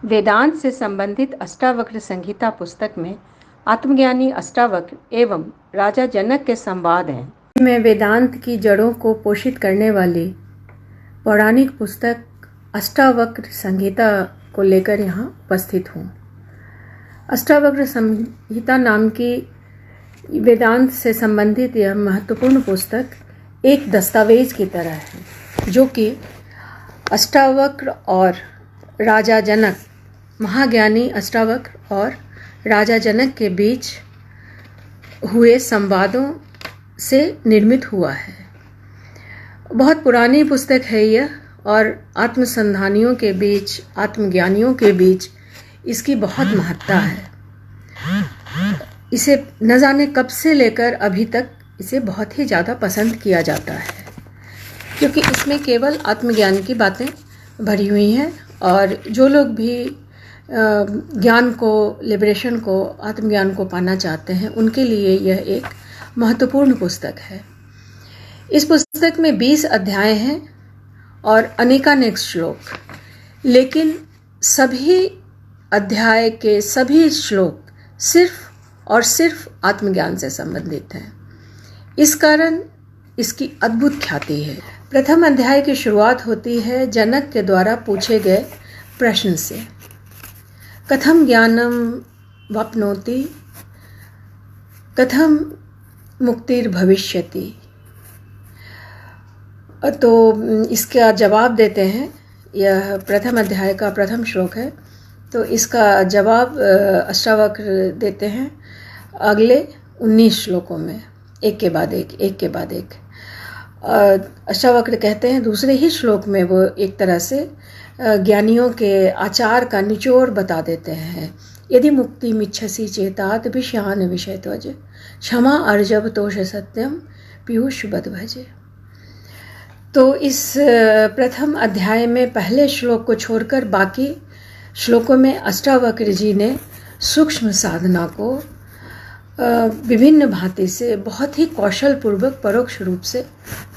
वेदांत से संबंधित अष्टावक्र संहिता पुस्तक में आत्मज्ञानी अष्टावक्र एवं राजा जनक के संवाद हैं। मैं वेदांत की जड़ों को पोषित करने वाली पौराणिक पुस्तक अष्टावक्र संहिता को लेकर यहाँ उपस्थित हूँ। अष्टावक्र संहिता नाम की वेदांत से संबंधित यह महत्वपूर्ण पुस्तक एक दस्तावेज की तरह है, जो कि अष्टावक्र और राजा जनक, महाज्ञानी अष्टावक्र और राजा जनक के बीच हुए संवादों से निर्मित हुआ है। बहुत पुरानी पुस्तक है यह, और आत्मसंधानियों के बीच, आत्मज्ञानियों के बीच इसकी बहुत महत्ता है। इसे न जाने कब से लेकर अभी तक इसे बहुत ही ज़्यादा पसंद किया जाता है, क्योंकि इसमें केवल आत्मज्ञान की बातें भरी हुई हैं, और जो लोग भी ज्ञान को, लिबरेशन को, आत्मज्ञान को पाना चाहते हैं, उनके लिए यह एक महत्वपूर्ण पुस्तक है। इस पुस्तक में 20 अध्याय हैं और अनेकानेक श्लोक, लेकिन सभी अध्याय के सभी श्लोक सिर्फ और सिर्फ आत्मज्ञान से संबंधित हैं। इस कारण इसकी अद्भुत ख्याति है। प्रथम अध्याय की शुरुआत होती है जनक के द्वारा पूछे गए प्रश्न से। कथम ज्ञानम वाप्नोति, कथम मुक्तिर्भविष्यति। तो इसका जवाब देते हैं, यह प्रथम अध्याय का प्रथम श्लोक है, तो इसका जवाब अष्टावक्र देते हैं अगले 19 श्लोकों में, एक के बाद एक, एक के बाद एक। अष्टावक्र कहते हैं दूसरे ही श्लोक में वो एक तरह से ज्ञानियों के आचार का निचोड़ बता देते हैं। यदि मुक्ति मिच्छसी चेतात विषयान विषय त्वज, क्षमा अर्जव तोष सत्यम पीयूष बद भजे। तो इस प्रथम अध्याय में पहले श्लोक को छोड़कर बाकी श्लोकों में अष्टावक्र जी ने सूक्ष्म साधना को विभिन्न भांति से बहुत ही कौशल पूर्वक परोक्ष रूप से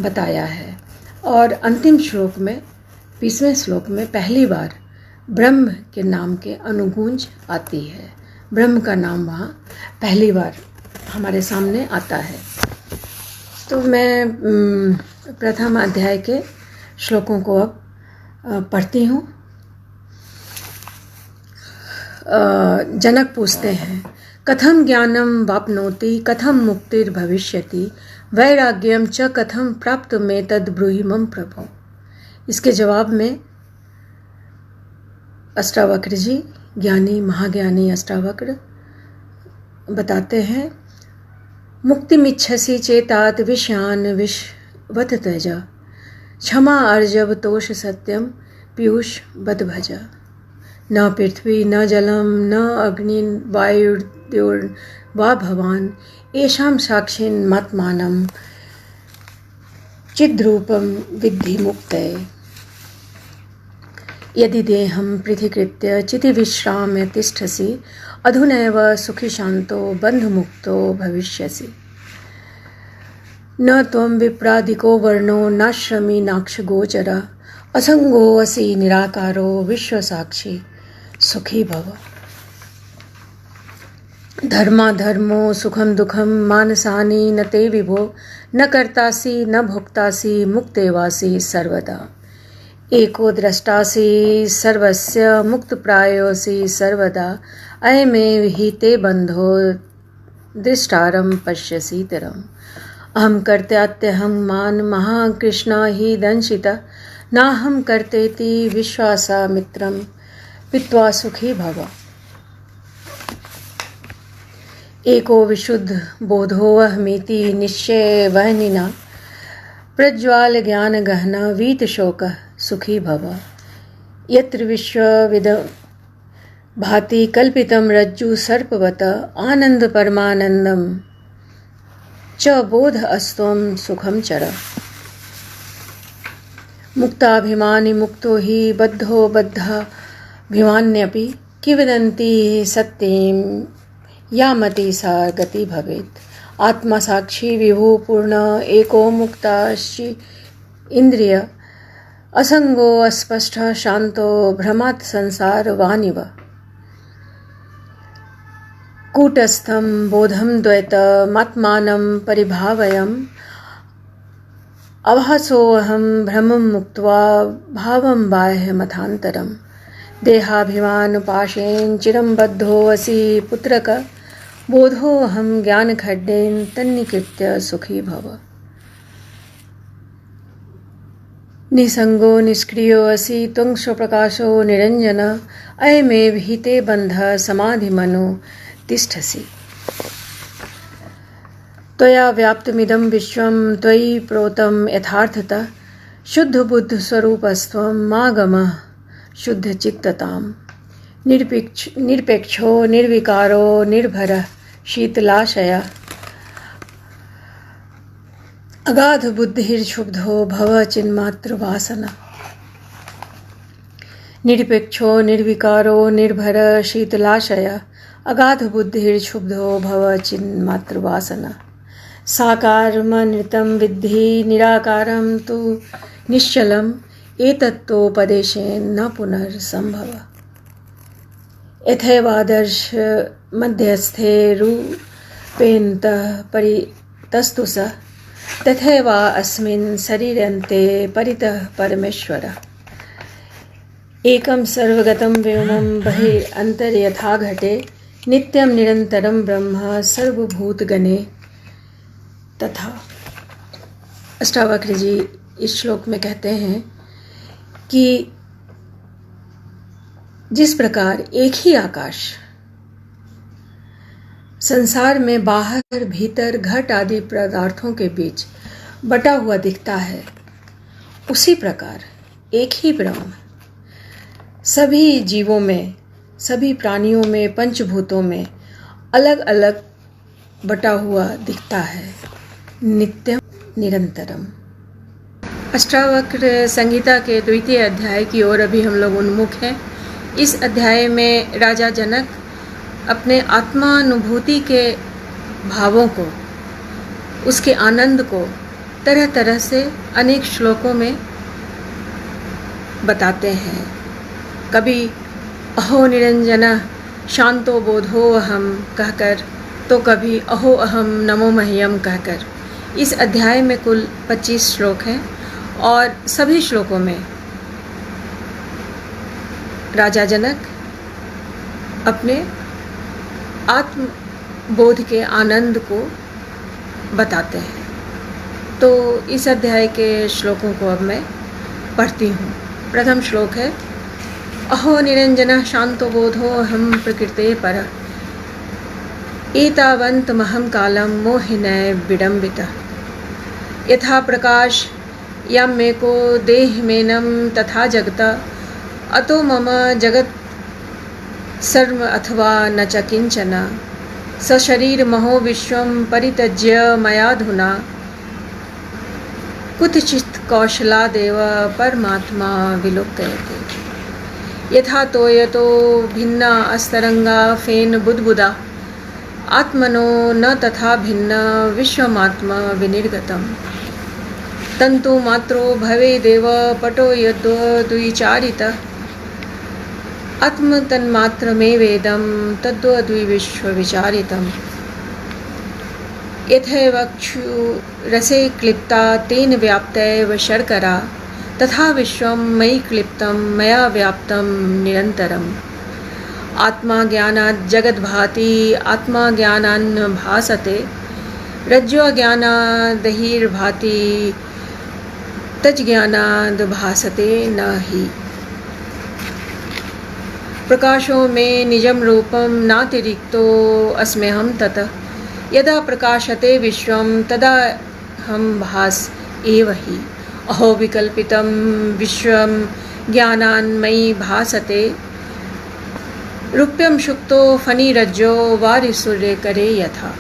बताया है। और अंतिम श्लोक में, 20वें श्लोक में पहली बार ब्रह्म के नाम के अनुगूंज आती है। ब्रह्म का नाम वहाँ पहली बार हमारे सामने आता है। तो मैं प्रथम अध्याय के श्लोकों को अब पढ़ती हूँ। जनक पूछते हैं, कथम ज्ञानम वाप्नोति, कथम मुक्तिर्भविष्यति, वैराग्यम च कथम प्राप्त में तद ब्रूहि मम प्रभो। इसके जवाब में अष्टावक्र जी, ज्ञानी महाज्ञानी अष्टावक्र बताते हैं, मुक्तिमिच्छसि चेतात विषयान विषवत त्यजा, क्षमा अर्जव तोष सत्यम पीयूष बद भजा। न पृथ्वी न जलम न अग्नि वायुर्द्योर वा भवान, येषां साक्षिन् मात्मानं चिद्रूपं विद्धि मुक्तये। यदि देहं पृथीकृत्य चितिविश्राम्य तिष्ठसि, अधुनैव सुखी शांतो बन्धमुक्तो भविष्यसि। न त्वं विप्रादिको वर्णो नाश्रमी नाक्षगोचर, असंगोऽसि निराकारो विश्वसाक्षी सुखी भव। धर्माधर्मो सुखम दुखम मानसानि न ते विभो, न कर्तासि न भोक्तासि मुक्तेवासि सर्वदा। एको द्रष्टासि सर्वस्य मुक्तप्रायोऽसि सर्वदा, अयमेव हि ते बन्धो दृष्टारं पश्यसि तरम्। अहं कर्त्यात्यहं मान महाकृष्णा हि दंशिता, नाहं कर्तेति विश्वासा मित्रं पित्वा सुखी भव। एको विशुद्ध बोधोऽहमिति निश्चय वहनिना, प्रज्वाल ज्ञान गहना वीत शोक सुखी भव। यत्र विश्वविद भाति कल्पितं रज्जु सर्पवत, आनंद परमानंदम च बोध अस्त्वं सुखम चर। मुक्ताभिमानी मुक्तो हि बद्धो बद्धाभिमान्यपि, किवदन्ति सत्यं या मति सा गति भवेत्। आत्मा साक्षी विभु पूर्ण एको मुक्ताश्चि इंद्रिय असंगो अस्पष्ट शांतो भ्रमात् संसारवानिव कूटस्थं बोधं द्वैतमात्मानं परिभावयम् अभासोऽहं भ्रमं मुक्त्वा भावं बाह्यमथान्तरम् देहाभिमानपाशेन चिरं बद्धोऽसि पुत्रक बोधोऽहं ज्ञानखड्डेन तन्निकृत्य सुखी भव निसंगो निष्क्रियो असि त्वं स्वप्रकाशो निरंजन अयमे विहिते बंध समाधिमनो तिष्ठसि त्वया व्याप्तमिदं विश्वं त्वयि प्रोतं यथार्थतः शुद्ध बुद्ध स्वरूपस्त्वं मागमः शुद्ध चित्तताम् निरपेक्षो निर्विकारो निर्भरः शीतलाशय अगाध बुद्धिर्क्षुब्धो भव चिन्मात्र वासना निरपेक्षो निर्विकारो निर्भर शीतलाशय अगाध बुद्धिर्क्षुब्धो भव चिन्मात्र वासना साकारमनृतं विद्धि निराकारं तु निश्चलम् एतत्तोपदेशेन न पुनर्संभव यथैवादर्श मध्यस्थे रूपेन्तः परितस्तु स तथैवा अस्मिन् शरीरन्ते परितः परमेश्वरः एकं सर्वगतं व्योमं बहिरन्तर्यथा घटे नित्यं निरन्तरं ब्रह्म सर्वभूतगणे तथा। अष्टावक्र जी इस श्लोक में कहते हैं कि जिस प्रकार एक ही आकाश संसार में बाहर भीतर घट आदि पदार्थों के बीच बटा हुआ दिखता है, उसी प्रकार एक ही ब्रह्म सभी जीवों में, सभी प्राणियों में, पंचभूतों में अलग अलग बटा हुआ दिखता है, नित्यम निरंतरम। अष्टावक्र संहिता के द्वितीय अध्याय की ओर अभी हम लोग उन्मुख हैं। इस अध्याय में राजा जनक अपने आत्मानुभूति के भावों को, उसके आनंद को तरह तरह से अनेक श्लोकों में बताते हैं। कभी अहो निरंजन शांतो बोधो अहम कहकर, तो कभी अहो अहम नमो मह्यम कहकर। इस अध्याय में कुल 25 श्लोक हैं और सभी श्लोकों में राजा जनक अपने आत्मबोध के आनंद को बताते हैं। तो इस अध्याय के श्लोकों को अब मैं पढ़ती हूँ। प्रथम श्लोक है अहो निरंजन शांतो बोधो अहम प्रकृते पर एतावन्तमहं कालं मोहिनय विडम्बितः यथा प्रकाश यमेको देहमेनं तथा जगत अतो मम जगत् सर्व अथवा न च किंचन सशरीरमहो विश्वं परित्यज्य मयाधुना कुतचित् कौशलादेव परमात्मा विलोक्यते यथा तोयतो भिन्ना अस्तरंगा फेन बुद्बुदा आत्मनो न तथा भिन्न विश्वमात्मा विनिर्गतम् तंतु मात्रो भवेदेव पटो यद्द्विचारितः आत्मतन्मात्रमेवेदं तद्द्विविश्वविचारितम् यथैवक्षुरसे क्लिप्ता तेन व्याप्तैव शर्करा तथा विश्वं मयि क्लिप्तं मया व्याप्तं निरन्तरम् आत्मा ज्ञानात् जगद्भाति आत्मा ज्ञानान्न भासते रज्ज्वज्ञानादहिर्भाति तज्ज्ञानाद् भासते न हि प्रकाशो में निजं रूपं नातिरिक्तो अस्म्यहं ततः यदा प्रकाशते विश्वं तदा हम भास एव हि अहो विकल्पितं विश्वं ज्ञानान्मयि भासते रूप्यं शुक्तो फणिरज्जो वारिसूर्यकरे यथा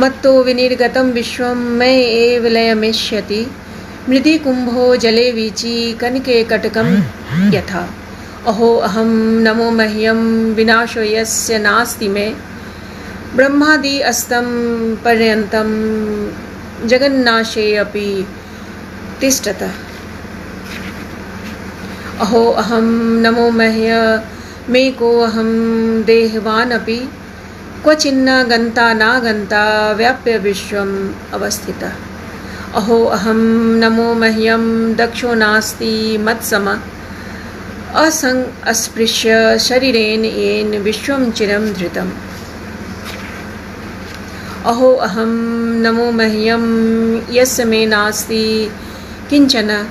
मत्तो विनिर्गतं विश्वं मय एव लयमेष्यति मृदि कुंभो जले वीची कनके कटकं यथा अहो अहं नमो मह्यं विनाशो यस्य नास्ति मे ब्रह्मादि अस्तं पर्यन्तं जगन्नाशे अपि तिष्ठतः अहो अहम नमो मह्य मे को अहम देहवान अपि क्वचिन्न गंता ना गंता व्याप्य विश्वम अवस्थितः। अहो अहम नमो मह्यम दक्षो नास्ति मत्सम असंग अस्पृश्य शरीरेण येन विश्वम चिरम धृतम्। अहो अहम नमो मह्यम यस्य मे नास्ति किंचन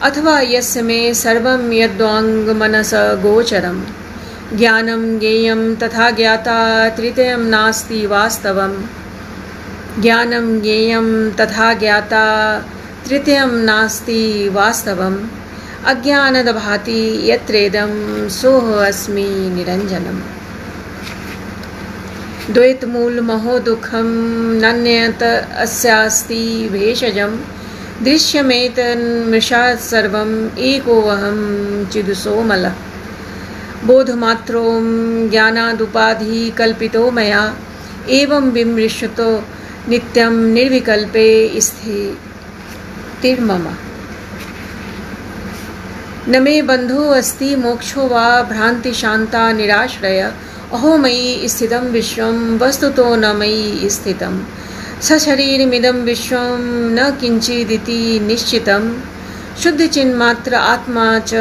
अथवा यस्य मे सर्वं यद्वांग मनस गोचरम ज्ञानम ज्ञेयम तथा ज्ञाता तृतीयं नास्ति वास्तवम। ज्ञानम ज्ञेयम तथा ज्ञाता तृतीयं नास्ति वास्तवम। अज्ञानद भाति यत्रेदं सोह अस्मि निरंजनम। द्वैतमूल महो दुखम नन्यत अस्यास्ति भेषजम दृश्यमेतन्मृषा सर्वम् एकोऽहं चिदसोमलः। बोधमात्रों ज्ञानादुपाधि कल्पितो मया एवं विमृश्यतो नित्यं निर्विकल्पे स्थितिर्मम। न मे बंधो अस्ति मोक्षो वा भ्रांति शांता निराश्रय। अहो मयि स्थितं विश्वं वस्तुतो न मयि स्थितं। सशरीरमिदं विश्वं न किंचिदिति निश्चितं। शुद्ध चिन्मात्र आत्मा च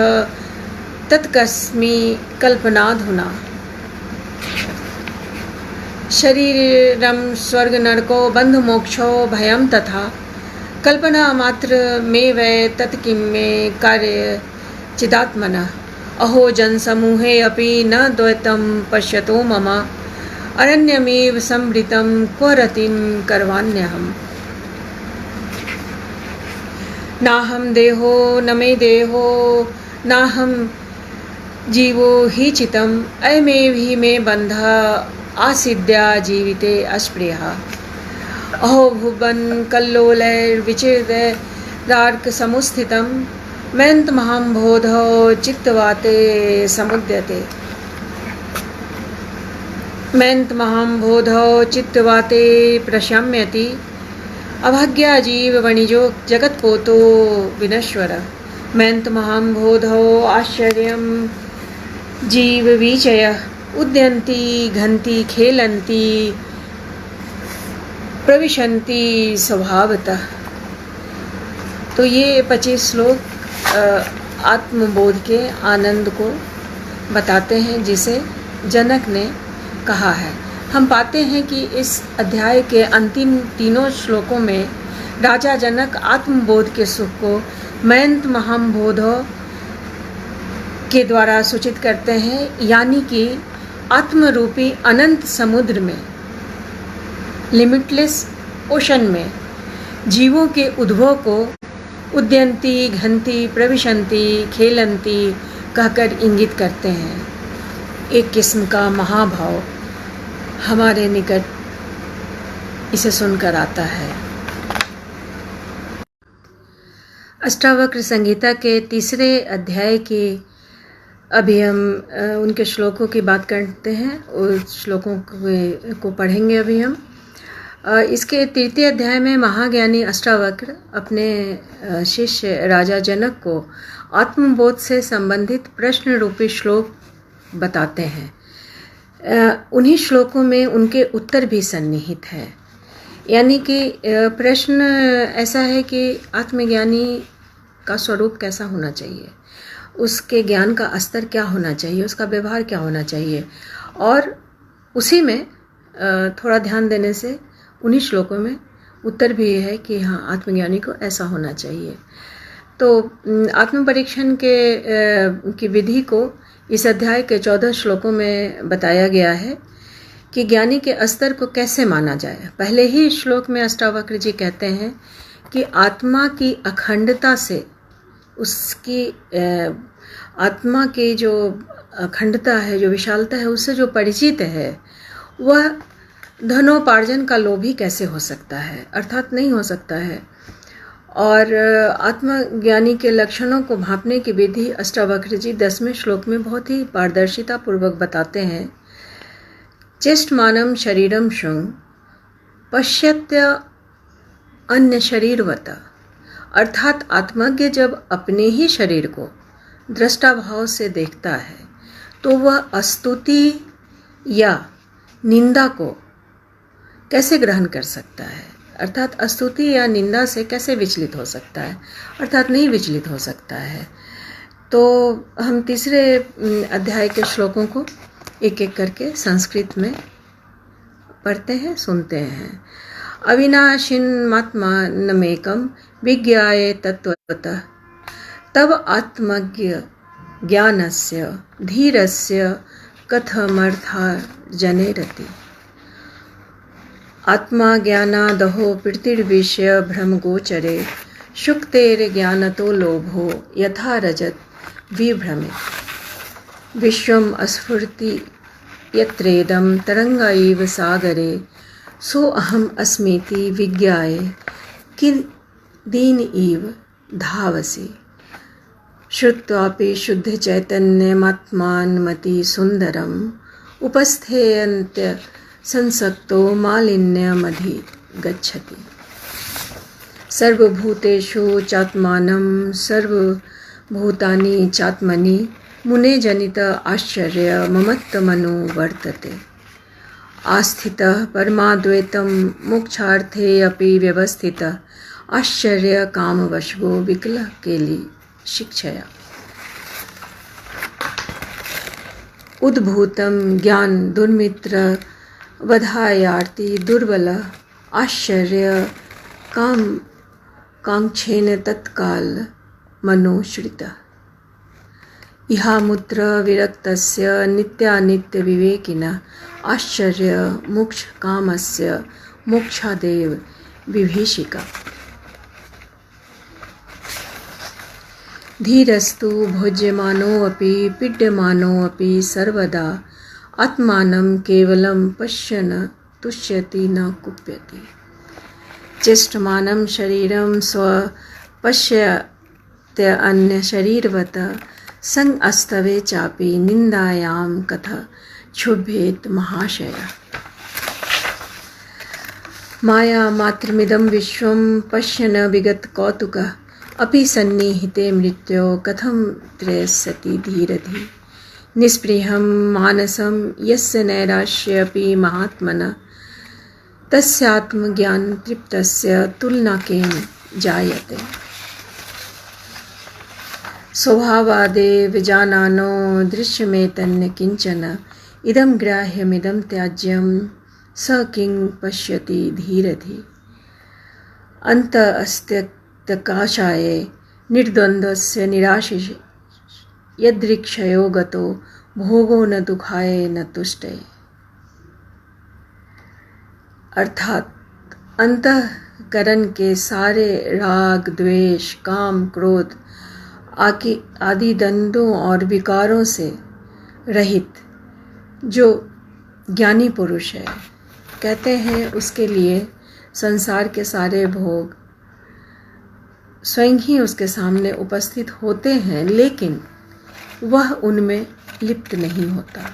तत्कस्मि कल्पनाधुना। शरीरं स्वर्ग नरको बंध मोक्षो भयं तथा। कल्पना मात्र मे वै तत्किं मे कार्य चिदात्मनः। अहो जनसमूहे अपि न द्वैतं पश्यतो मम। अरण्यमेव संवृतं क्व रतिं करवाण्यहम्। नाहं देहो न मे देहो नाहं जीवो हि चितम्। अयमेव हि मे बन्धः आसीद्या जीविते अस्पृहः। अहो भुवन कल्लोलैर्विचिरैर्दार्क समुस्थितं मयन्तमहम्बोधो चित्तवाते समुद्यते। मयन्तमहम्बोधो चित्तवाते प्रशम्यति। अभाग्या जीव वणिजो जगत्पोतो विनश्वर। मयन्तमहम्बोधो आश्चर्यं जीव वीचयः उद्यन्ति घन्ति खेलन्ति प्रविशन्ति स्वभावतः। तो ये 25 श्लोक आत्मबोध के आनंद को बताते हैं जिसे जनक ने कहा है। हम पाते हैं कि इस अध्याय के अंतिम तीनों श्लोकों में राजा जनक आत्मबोध के सुख को मयंत महाम्बोधो के द्वारा सूचित करते हैं, यानी कि आत्मरूपी अनंत समुद्र में, लिमिटलेस ओशन में जीवों के उद्भव को उद्यंती घंती प्रविशंती खेलंती कहकर इंगित करते हैं। एक किस्म का महाभाव हमारे निकट इसे सुनकर आता है। अष्टावक्र संगीता के तीसरे अध्याय की अभी हम उनके श्लोकों की बात करते हैं। उस श्लोकों को पढ़ेंगे अभी हम। इसके तृतीय अध्याय में महाज्ञानी अष्टावक्र अपने शिष्य राजा जनक को आत्मबोध से संबंधित प्रश्न रूपी श्लोक बताते हैं। उन्हीं श्लोकों में उनके उत्तर भी सन्निहित है। यानी कि प्रश्न ऐसा है कि आत्मज्ञानी का स्वरूप कैसा होना चाहिए, उसके ज्ञान का स्तर क्या होना चाहिए, उसका व्यवहार क्या होना चाहिए, और उसी में थोड़ा ध्यान देने से उन्हीं श्लोकों में उत्तर भी है कि हाँ, आत्मज्ञानी को ऐसा होना चाहिए। तो आत्म परीक्षण की विधि को इस अध्याय के 14 श्लोकों में बताया गया है कि ज्ञानी के स्तर को कैसे माना जाए। पहले ही श्लोक में अष्टावक्र जी कहते हैं कि आत्मा की अखंडता से, उसकी आत्मा की जो अखंडता है, जो विशालता है, उससे जो परिचित है, वह धनोपार्जन का लोभी कैसे हो सकता है, अर्थात नहीं हो सकता है। और आत्मज्ञानी के लक्षणों को भांपने की विधि अष्टावक्र जी 10वें श्लोक में बहुत ही पारदर्शिता पूर्वक बताते हैं। चेष्टमानं शरीरं शुंग पश्यत्य अन्य शरीरवत। अर्थात आत्मज्ञ जब अपने ही शरीर को दृष्टा भाव से देखता है तो वह स्तुति या निंदा को कैसे ग्रहण कर सकता है, अर्थात स्तुति या निंदा से कैसे विचलित हो सकता है, अर्थात नहीं विचलित हो सकता है। तो हम तीसरे अध्याय के श्लोकों को एक एक करके संस्कृत में पढ़ते हैं, सुनते हैं। अविनाशिन्मात्मानमेकं विज्ञाय तत्त्वतः तब आत्मज्ञ ज्ञानस्य धीरस्य कथमर्थार्जनेरति। आत्मा ज्ञानादहो प्रीतिर्विषय भ्रमगोचरे शुक्तेर्ज्ञानतो लोभो यथा रजत विभ्रमित। विश्वम् अस्फुरति यत्रेदं तरंगा इव सागरे सो अहम् अस्मीति विज्ञाय किंदीन इव धावसि। श्रुत्वापि शुद्ध चैतन्यमात्मानमति सुंदरम उपस्थेयन्त्य संसक्तो मालिन्यमधि गच्छति। सर्वभूतेषु चात्मानं सर्वभूतानि चात्मनि मुने जनित आश्चर्य ममत्तमनु वर्तते। आस्थितः परमाद्वैतं मोक्षार्थे अपि व्यवस्थितः आश्चर्य कामवशो विकलः केली शिक्षया। उद्भूतं ज्ञान दुर्मित्र वधायार्ति दुर्बल आश्चर्य काम कांक्षेन तत्काल मनोश्रितः। इहामुत्र विरक्तस्य नित्यानित्य विवेकिनः आश्चर्य मोक्ष कामस्य मोक्षादेव विभीषिका। धीरस्तु भोज्यमानोऽपि पीड्यमानोऽपि सर्वदा आत्मानं केवलं पश्यन् तुष्यति न कुप्यति। चेष्टमानं शरीरं स्वपश्यत्यन्यशरीरवत् संस्तवे चापि निन्दायां कथ क्षुभ्येत महाशय। माया मात्रमिदं विश्वं पश्यन् विगत कौतुकः अपि सन्निहिते मृत्यो कथं त्रयस्यति धीरधि। निस्पृहं मानसं यस्य नैराश्यपि महात्मनः तस्यात्मज्ञान तृप्तस्य तुलना केन जायते। स्वभावादे विजानानो दृश्यमेतन्य किंचन इदं ग्राह्यमिदं त्याज्यं स किं पश्यति धीरधि। अन्त अस्त्यक्तकाशाय निर्द्वन्द्वस्य निराशिष यदृक्षयो गतो भोगो न दुखाय न तुष्टे। अर्थात अंतःकरण के सारे राग द्वेष काम क्रोध आदि द्वंद्वों और विकारों से रहित जो ज्ञानी पुरुष है, कहते हैं उसके लिए संसार के सारे भोग स्वयं ही उसके सामने उपस्थित होते हैं, लेकिन वह उनमें लिप्त नहीं होता,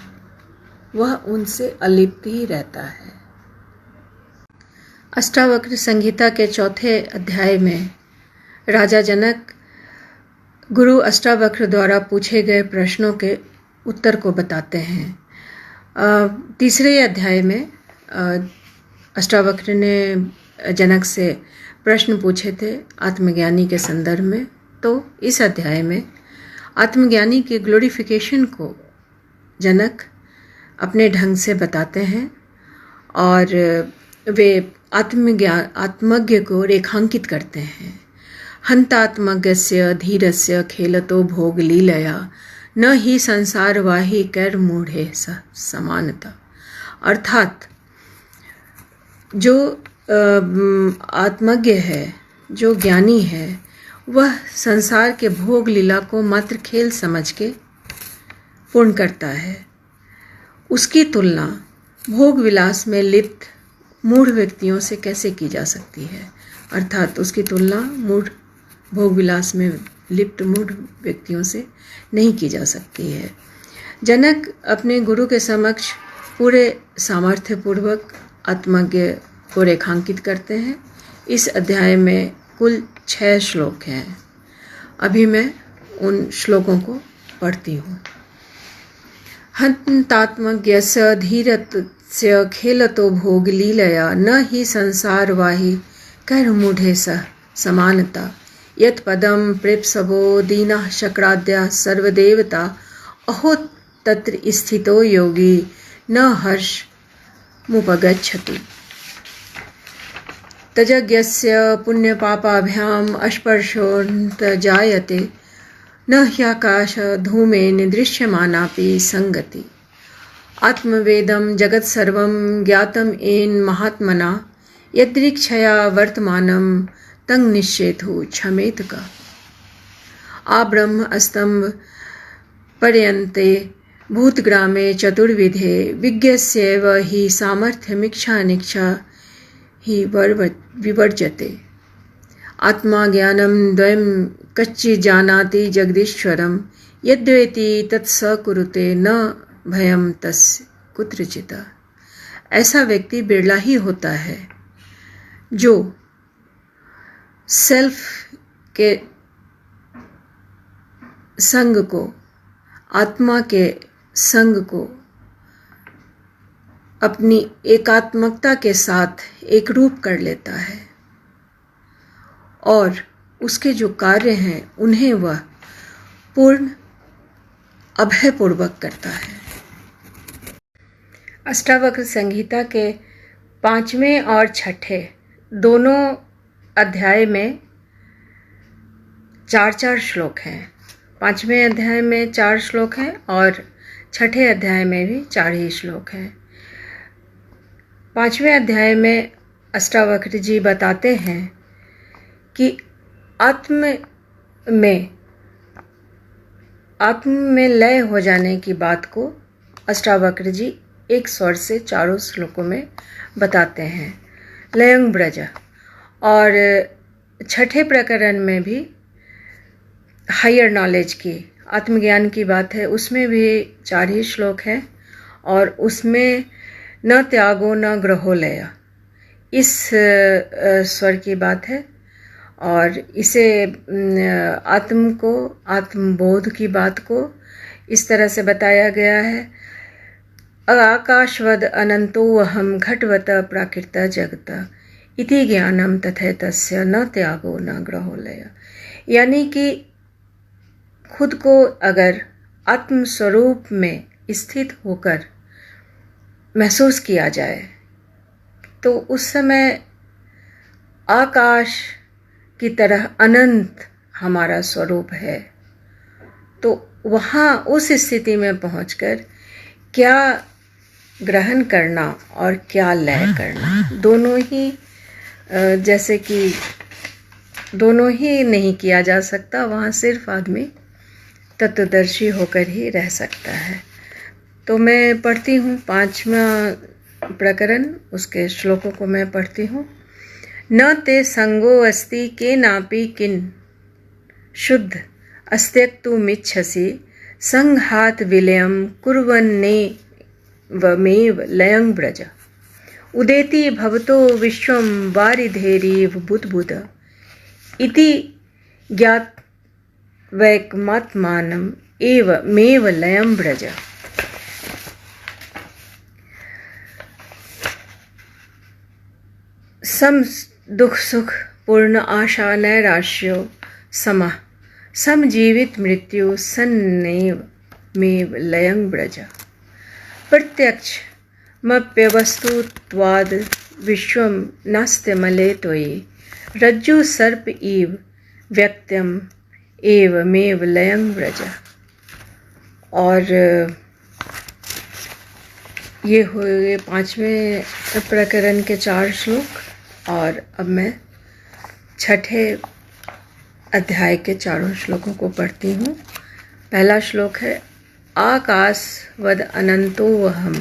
वह उनसे अलिप्त ही रहता है। अष्टावक्र संहिता के चौथे अध्याय में राजा जनक गुरु अष्टावक्र द्वारा पूछे गए प्रश्नों के उत्तर को बताते हैं। तीसरे अध्याय में अष्टावक्र ने जनक से प्रश्न पूछे थे आत्मज्ञानी के संदर्भ में, तो इस अध्याय में आत्मज्ञानी के ग्लोरिफिकेशन को जनक अपने ढंग से बताते हैं और वे आत्मज्ञ को रेखांकित करते हैं। हंतात्मज्ञस्य धीरस्य खेलतो भोग लीलया न ही संसारवाही कर मूढ़े समानता। अर्थात जो आत्मज्ञ है, जो ज्ञानी है, वह संसार के भोग लीला को मात्र खेल समझ के पूर्ण करता है। उसकी तुलना भोग विलास में लिप्त मूढ़ व्यक्तियों से कैसे की जा सकती है। अर्थात उसकी तुलना भोग विलास में लिप्त मूढ़ व्यक्तियों से नहीं की जा सकती है। जनक अपने गुरु के समक्ष पूरे सामर्थ्यपूर्वक आत्मज्ञ को रेखांकित करते हैं। इस अध्याय में कुल 6 श्लोक हैं। अभी मैं उन श्लोकों को पढ़ती हूँ। हन्तात्मज्ञस्य धीरस्य खेलतो भोग लीलया न ही संसार वाही कैर्मूढ़े सह समानता यत् पदम प्रेप्सवो दीनः शक्राद्या सर्वदेवता अहो तत्र स्थितो योगी न हर्ष मुपगच्छति। तजज्ञस्य पुण्यपापाभ्याम अस्पर्शो न जायते न ह्याकाश धूमे निदृश्यमानापि संगति। आत्मवेदं जगत् सर्वं ज्ञातं येन महात्मना यदृक्षया वर्तमानं तं निश्चेतु क्षमेत का। आब्रह्म अस्तंभ पर्यन्ते भूतग्रामे चतुर्विधे विज्ञस्यैव हि सामर्थ्यमीक्षा हि विवर्जते। आत्मा ज्ञानं द्वयं कच्चिज्जानाति जगदीश्वरं यद्वेति तत्स कुरुते न भयं तस्य कुत्रचित्। ऐसा व्यक्ति बिरला ही होता है जो सेल्फ के संग को, आत्मा के संग को अपनी एकात्मकता के साथ एक रूप कर लेता है और उसके जो कार्य हैं उन्हें वह पूर्ण अभयपूर्वक करता है। अष्टावक्र संहिता के 5वें और 6ठे दोनों अध्याय में 4-4 श्लोक हैं। 5वें अध्याय में 4 श्लोक हैं और 6ठे अध्याय में भी 4 ही श्लोक हैं। 5वें अध्याय में अष्टावक्र जी बताते हैं कि आत्म में लय हो जाने की बात को अष्टावक्र जी एक स्वर से 4 श्लोकों में बताते हैं। लयं ब्रज और 6ठे प्रकरण में भी हायर नॉलेज की, आत्मज्ञान की बात है, उसमें भी 4 ही श्लोक हैं और उसमें न त्यागो न ग्रहो लय इस स्वर की बात है और इसे आत्मबोध की बात को इस तरह से बताया गया है। आकाशवद अनंतो अहम घटवत प्राकृत जगत इति ज्ञानम तथैतस्य न त्यागो न ग्रहो लय। यानी कि खुद को अगर आत्म स्वरूप में स्थित होकर महसूस किया जाए तो उस समय आकाश की तरह अनंत हमारा स्वरूप है। तो वहाँ उस स्थिति में पहुंचकर क्या ग्रहण करना और क्या लय करना, दोनों ही जैसे कि दोनों ही नहीं किया जा सकता, वहाँ सिर्फ आदमी तत्वदर्शी होकर ही रह सकता है। तो मैं पढ़ती हूँ 5वां प्रकरण, उसके श्लोकों को मैं पढ़ती हूँ। न ते संगो अस्ति के नापि किन शुद्ध अस्त्यक्तुमिच्छसि संघात विलयं कुर्वन्ने वमेव लयं ब्रज। उदेति भवतो विश्वं वारिधेरीव बुद्बुद इति ज्ञात वैकमात्मानम् एव मेव लयं ब्रज। सम दुख सुख पूर्ण आशा नैराश्यो समः समजीवित मृत्यु सन्नेव मेव लयं ब्रज। प्रत्यक्ष मप्यवस्तुत्वाद् विश्वं नास्त्यमले त्वयि रज्जु सर्प इव व्यक्त्यम एव मेव लयं ब्रज। और ये हुए 5वें प्रकरण के 4 श्लोक और अब मैं 6ठे अध्याय के 4 श्लोकों को पढ़ती हूँ। पहला श्लोक है आकाशवद अनंतोऽहं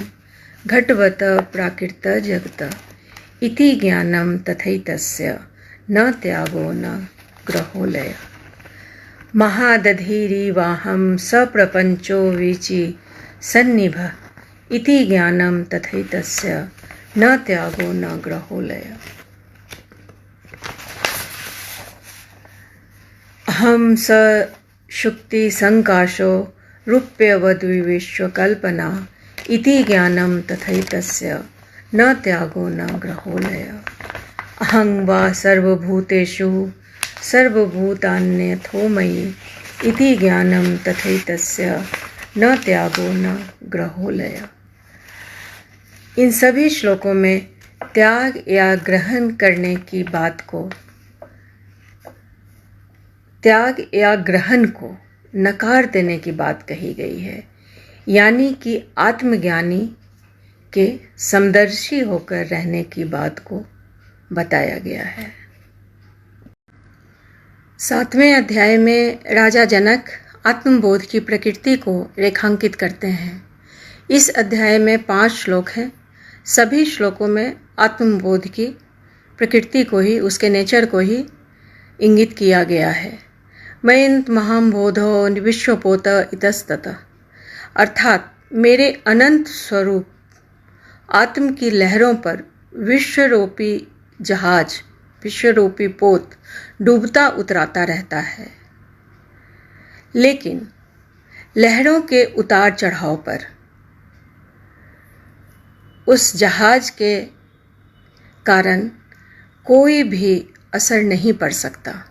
घटवत प्राकृत जगत इति ज्ञानं तथैतस्य न त्यागो न ग्रहो लय। महादधीरिवाहं सप्रपंचो विचि सन्निभ इति ज्ञानं तथैतस्य न त्यागो न ग्रहो लय। हम स शुक्ति संकाशो रूप्यवद्विश्वकल्पना इति ज्ञानं तथैतस्य न त्यागो न ग्रहोलय। अहं वा सर्वभूतेषु सर्वभूतान्यथो मयि इति ज्ञानं तथैतस्य न त्यागो न ग्रहोलय। इन सभी श्लोकों में त्याग या ग्रहण करने की बात को, त्याग या ग्रहण को नकार देने की बात कही गई है, यानी कि आत्मज्ञानी के समदर्शी होकर रहने की बात को बताया गया है। 7वें अध्याय में राजा जनक आत्मबोध की प्रकृति को रेखांकित करते हैं। इस अध्याय में 5 श्लोक हैं। सभी श्लोकों में आत्मबोध की प्रकृति को ही, उसके नेचर को ही इंगित किया गया है। मयंत महाम्बोधो विश्वपोत इतस्ततः, अर्थात मेरे अनंत स्वरूप आत्म की लहरों पर विश्वरूपी जहाज, विश्वरूपी पोत डूबता उतराता रहता है। लेकिन लहरों के उतार चढ़ाव पर उस जहाज के कारण कोई भी असर नहीं पड़ सकता,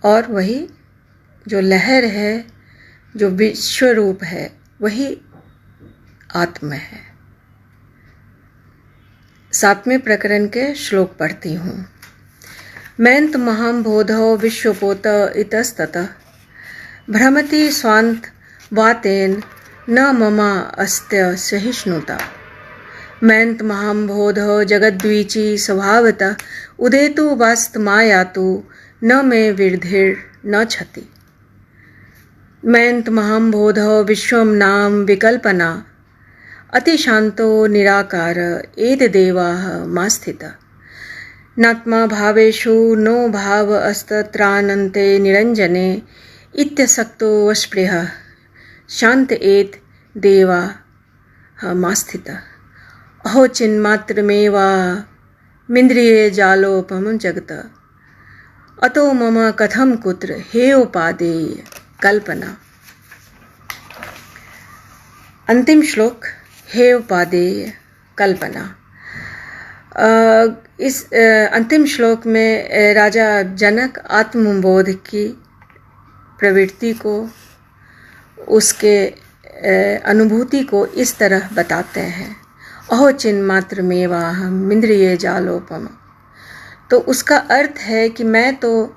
और वही जो लहर है, जो विश्वरूप है, वही आत्म है। 7वें प्रकरण के श्लोक पढ़ती हूँ। मैंत महाम्बोधो विश्वपोत इतस्ततः भ्रमति स्वांत वातेन न ममा अस्त्य सहिष्णुता। मैंत महाम्बोधो जगद्वीची स्वभावतः उदेतु वास्त मायातु न मे विर्धिर न क्षति। मैंत महाम्बोधो विश्वम नाम विकल्पना अतिशांतो निराकार एतदेवाः मा स्थितः। नात्मा भावेषु नो भाव अस्तत्रानन्ते निरंजने इत्यसक्तो वस्पृहः शांत एत देवा मा स्थितः। अहो चिन्मात्रमेवा मिन्द्रिये जालोपमं जगत अतो मम कथम कुत्र हेयोपादेय कल्पना। अंतिम श्लोक, हेयोपादेय कल्पना। इस अंतिम श्लोक में राजा जनक आत्मबोध की प्रवृत्ति को, उसके अनुभूति को इस तरह बताते हैं। अहो चिन्मात्र मेवाहम इंद्रिये जालोपम। तो उसका अर्थ है कि मैं तो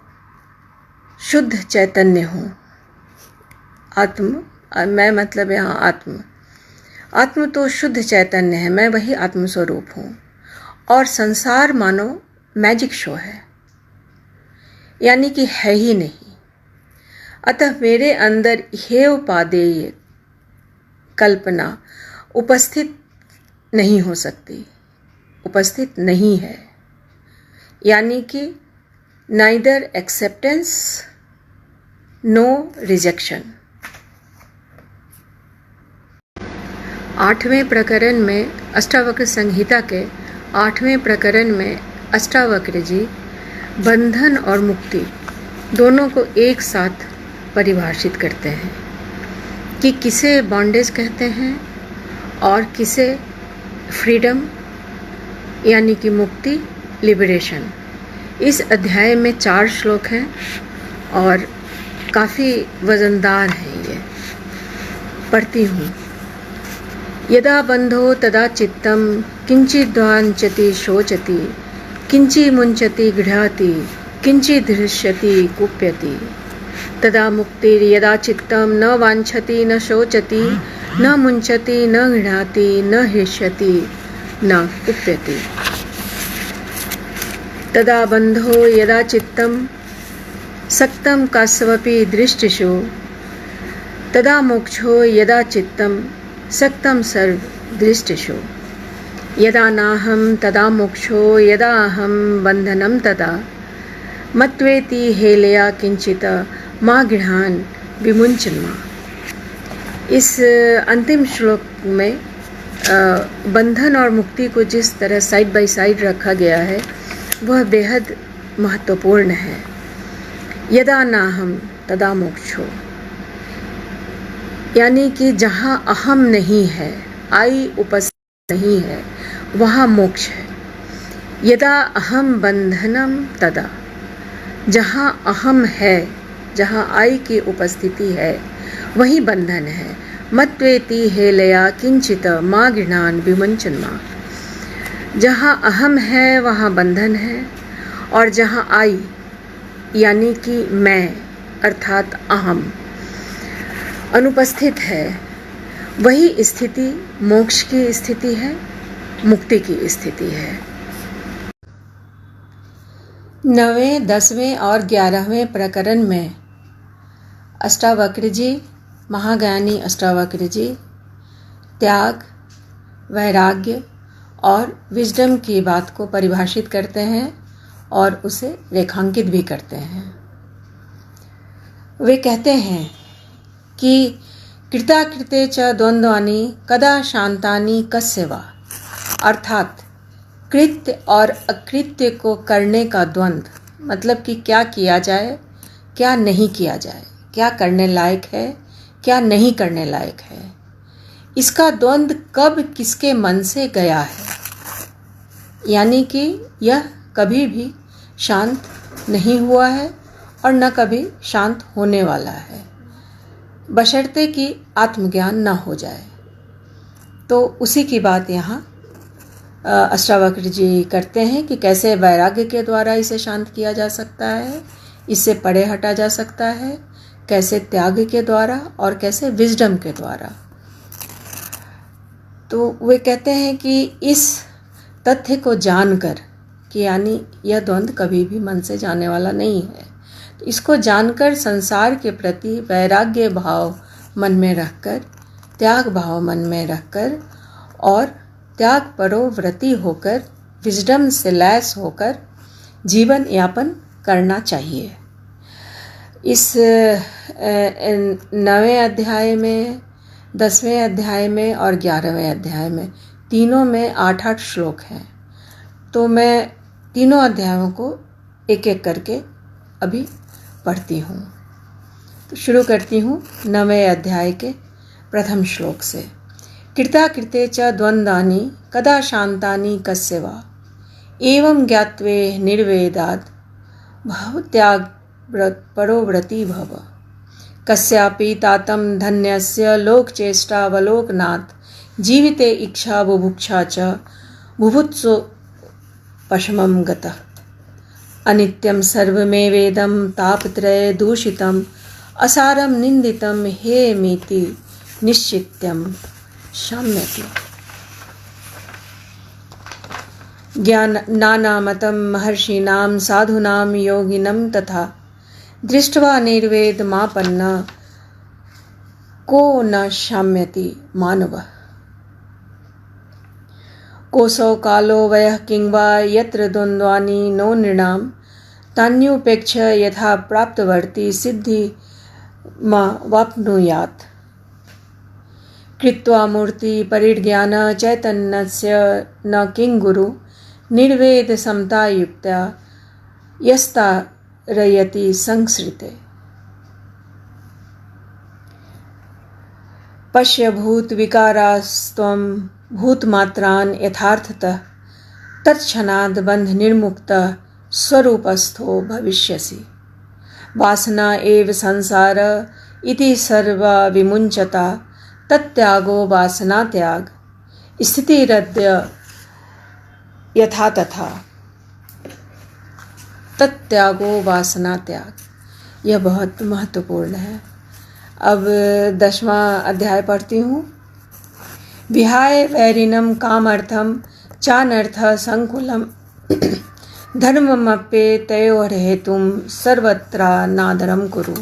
शुद्ध चैतन्य हूँ। आत्म, मैं मतलब यहाँ आत्म तो शुद्ध चैतन्य है, मैं वही आत्मस्वरूप हूँ। और संसार मानो मैजिक शो है, यानी कि है ही नहीं। अतः मेरे अंदर हेयोपादेय कल्पना उपस्थित नहीं हो सकती, उपस्थित नहीं है, यानी कि नाइदर एक्सेप्टेंस नो रिजेक्शन। 8वें प्रकरण में अष्टावक्र संहिता के 8वें प्रकरण में अष्टावक्र जी बंधन और मुक्ति दोनों को एक साथ परिभाषित करते हैं कि किसे बॉन्डेज कहते हैं और किसे फ्रीडम यानी कि मुक्ति, लिबरेशन। इस अध्याय में 4 श्लोक हैं और काफ़ी वज़नदार हैं ये। पढ़ती हूँ। यदा बंधो तदा चित्तम किंचिद्वांचति शोचति किंचि मुंचति गृह्णाति किंचि धृष्यति कुप्यति। तदा मुक्तिर् यदा चित्तम न वांछति न शोचति न मुंचति न गृह्णाति न हृष्यति न कुप्यति। तदा बंधो यदा चित्तम सक्तम कास्वपि दृष्टिषु तदा मोक्षो यदा चित्तम सक्तम सर्व दृष्टिषु। यदा नाहं तदा मोक्षो यदा अहं बंधनं तदा मत्वेति हेलया किंचित मा गृहान विमुंचन्मा। इस अंतिम श्लोक में बंधन और मुक्ति को जिस तरह साइड बाय साइड रखा गया है वह बेहद महत्वपूर्ण है। यदा नाहम तदा मोक्षो, यानी कि जहाँ अहम नहीं है, आई उपस्थित नहीं है, वहाँ मोक्ष है। यदा अहम बंधनम तदा, जहाँ अहम है, जहाँ आई की उपस्थिति है, वही बंधन है। मत्वेति हेलया किंचित मा गृणान विमुंचन मा, जहाँ अहम है वहाँ बंधन है, और जहाँ आई यानी कि मैं अर्थात अहम अनुपस्थित है, वही स्थिति मोक्ष की स्थिति है, मुक्ति की स्थिति है। 9वें, 10वें और 11वें प्रकरण में अष्टावक्र जी, महाज्ञानी अष्टावक्र जी त्याग, वैराग्य और विजडम की बात को परिभाषित करते हैं और उसे रेखांकित भी करते हैं। वे कहते हैं कि कृताकृते च द्वंद्वानि कदा शांतानि कस्य वा, अर्थात कृत्य और अकृत्य को करने का द्वंद्व, मतलब कि क्या किया जाए, क्या नहीं किया जाए, क्या करने लायक है, क्या नहीं करने लायक है, इसका द्वंद्व कब किसके मन से गया है, यानी कि यह कभी भी शांत नहीं हुआ है और न कभी शांत होने वाला है, बशर्ते कि आत्मज्ञान न हो जाए। तो उसी की बात यहाँ अष्टावक्र जी करते हैं कि कैसे वैराग्य के द्वारा इसे शांत किया जा सकता है, इससे परे हटा जा सकता है, कैसे त्याग के द्वारा और कैसे विजडम के द्वारा। तो वे कहते हैं कि इस तथ्य को जानकर कि यानी यह द्वंद्व कभी भी मन से जाने वाला नहीं है, तो इसको जानकर संसार के प्रति वैराग्य भाव मन में रखकर, त्याग भाव मन में रखकर और त्याग परोव्रती होकर, विजडम से लैस होकर जीवन यापन करना चाहिए। इस 9वें अध्याय में, 10वें अध्याय में और 11वें अध्याय में, तीनों में 8-8 श्लोक हैं। तो मैं तीनों अध्यायों को एक एक करके अभी पढ़ती हूँ। तो शुरू करती हूँ 9वें अध्याय के प्रथम श्लोक से। कृताकृते च द्वंद्वानि कदा शांतानि कस्य वा, एवं ज्ञात्वे निर्वेदात् भव त्याग परोव्रती भव, कस्यापि तातं धन्यस्य लोकचेष्टावलोकनात् जीविते इच्छा बुभुक्षा च बुभुत्सो पशमं गतः, अनित्यं सर्वमेवेदं तापत्रय दूषितम् असारं निंदितं हेयमिति निश्चित्यं शाम्यति। ज्ञान नानामतं महर्षीणां साधूनां योगिनं तथा दृष्ट्वा निर्वेदमापन्ना को न शाम्यति मानवः, कोसौ कालो वयः किं वा यत्र द्वन्द्वानि नो नृणां तान्युपेक्ष यथा प्राप्तवर्ती सिद्धि मा वाप्नुयात्, कृत्वा मूर्ति परिज्ञान चैतन्यस्य न किं गुरु निर्वेद समतायुक्ता यस्ता रयति संसृते, पश्य भूत विकारास्त्वं भूतमात्रान् यथार्थतः तत्क्षणाद् बंध निर्मुक्तः स्वरूपस्थो भविष्यसि, वासना एव संसार इति सर्वा विमुञ्चता तत्त्यागो वासना त्याग स्थितिरद्य यथा तथा, तत्त्यागो वासना त्याग। यह बहुत महत्वपूर्ण है। अब 10वां अध्याय पढ़ती हूँ। विहाय वैरिणं कामर्थं चानर्थ संकुलं धर्ममप्येतयोर्हेतुं सर्वत्रानादरं कुरु,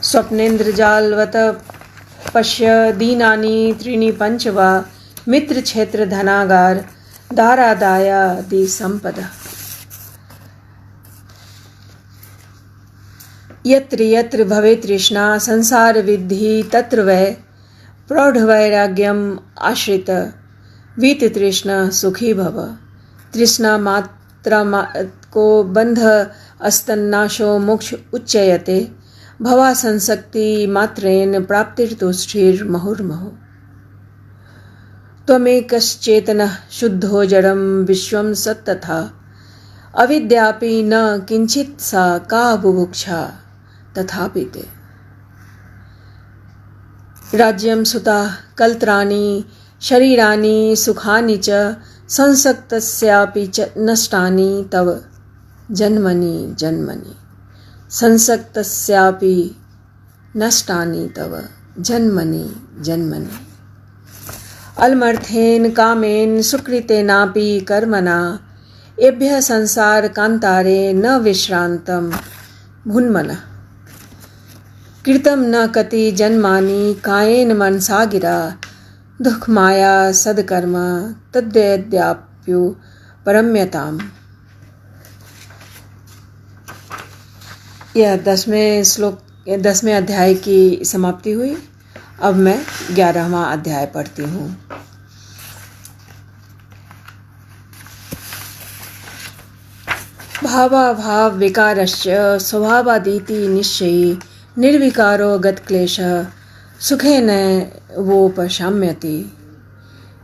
स्वप्नेन्द्रजालवत् पश्य दीनानि त्रीणि पंच वा मित्रक्षेत्र धनागार दारादायादि संपदा, यत्र यत्र भवे तृष्णा संसार विद्धि तत्र वै प्रौढ़वैराग्यम आश्रित वीत तृष्णा सुखी भव, तृष्णा मात्रा को बंध अस्तन्नाशो मोक्ष उच्चयते, भवा संसक्ति मात्रेण प्राप्तिर्तुष्टिर्मुहुर्मुहुः त्वमेकश्चेतनः शुद्धो जडं विश्वं सत्तथा अविद्यापि न किंचित् सा का बुभुक्षा तथापि ते राज्यं सुता कल्त्राणि शरीराणि सुखानि च संसक्तस्यापि च नष्टानि तव जन्मनि जन्मनि संसक्तस्यापि नष्टानि तव जन्मनि जन्मनि अलमर्थेन कामेन सुकृतेनापि कर्मणा एभ्यः संसार कांतारे न विश्रांतं भुन्मनः कृतं न कति जन्मानि कायेन मनसा गिरा दुःखमाया सद्कर्म तद्यद्याप्यु परम्यताम्। यह 10वें अध्याय की समाप्ति हुई। अब मैं 11वां अध्याय पढ़ती हूँ। भावाभाव विकारश्च स्वभावादिति निश्चयी निर्विकारो गतक्लेशः सुखेन वोपशाम्यति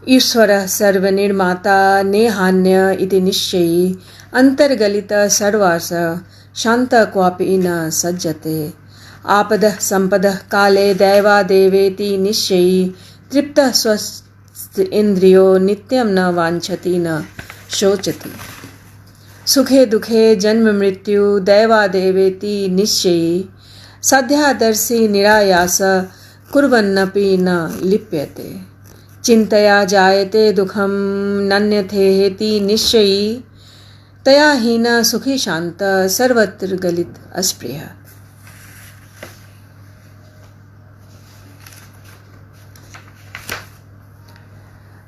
ईश्वरः सर्वनिर्माता नेहान्य इति निश्चयी अंतर्गलितः सर्वास शान्तः क्वापि न सज्जते आपदः संपदः काले दैवादेवेति निश्चयी तृप्तः स्वस्थ इंद्रियो नित्यं न वाञ्छति न शोचति सुखे दुखे जन्म मृत्यु दैवादेवेति निश्चयी साध्यादर्शी निरायास कुर्वन्नपि न लिप्यते चिन्तया जायते दुःखं नन्यथेति निश्चयी तया हीना सुखी शांत सर्वत्र गलित अस्पृह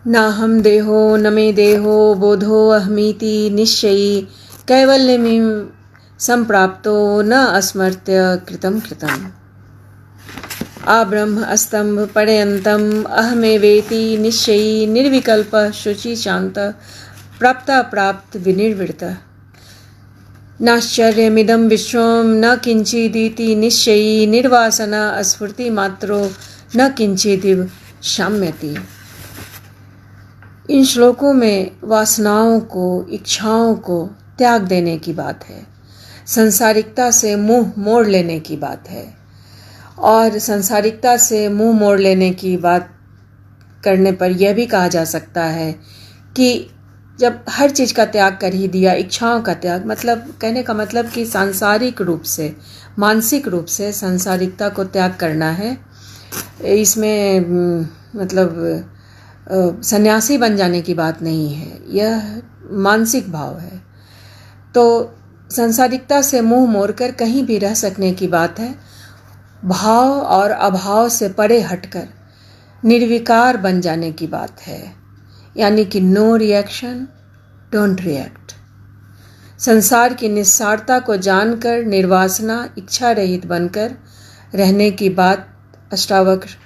नाहं देहो न मे देहो बोधो अहमीति निश्चयी कैवल्यमिं संप्राप्तो न अस्मर्त्य कृतं कृतम् आब्रह्म अस्तंभ पर्यन्तम् अहमेवेति निश्चयी निर्विकल्प शुचि शांत प्राप्ता प्राप्त विनिर्वृत नाश्चर्यमिदं विश्वं न किंचिदिति निश्चयी निर्वासन अस्फूर्ति मात्रो न किंचिदिव शाम्यति। इन श्लोकों में वासनाओं को इच्छाओं को त्याग देने की बात है, संसारिकता से मुंह मोड़ लेने की बात है। और संसारिकता से मुंह मोड़ लेने की बात करने पर यह भी कहा जा सकता है कि जब हर चीज़ का त्याग कर ही दिया, इच्छाओं का त्याग, मतलब कहने का मतलब कि सांसारिक रूप से मानसिक रूप से संसारिकता को त्याग करना है। इसमें मतलब सन्यासी बन जाने की बात नहीं है, यह मानसिक भाव है। तो संसारिकता से मुंह मोड़कर कहीं भी रह सकने की बात है। भाव और अभाव से परे हटकर निर्विकार बन जाने की बात है, यानी कि नो रिएक्शन डोंट रिएक्ट। संसार की निस्सारता को जानकर निर्वासना इच्छा रहित बनकर रहने की बात अष्टावक्र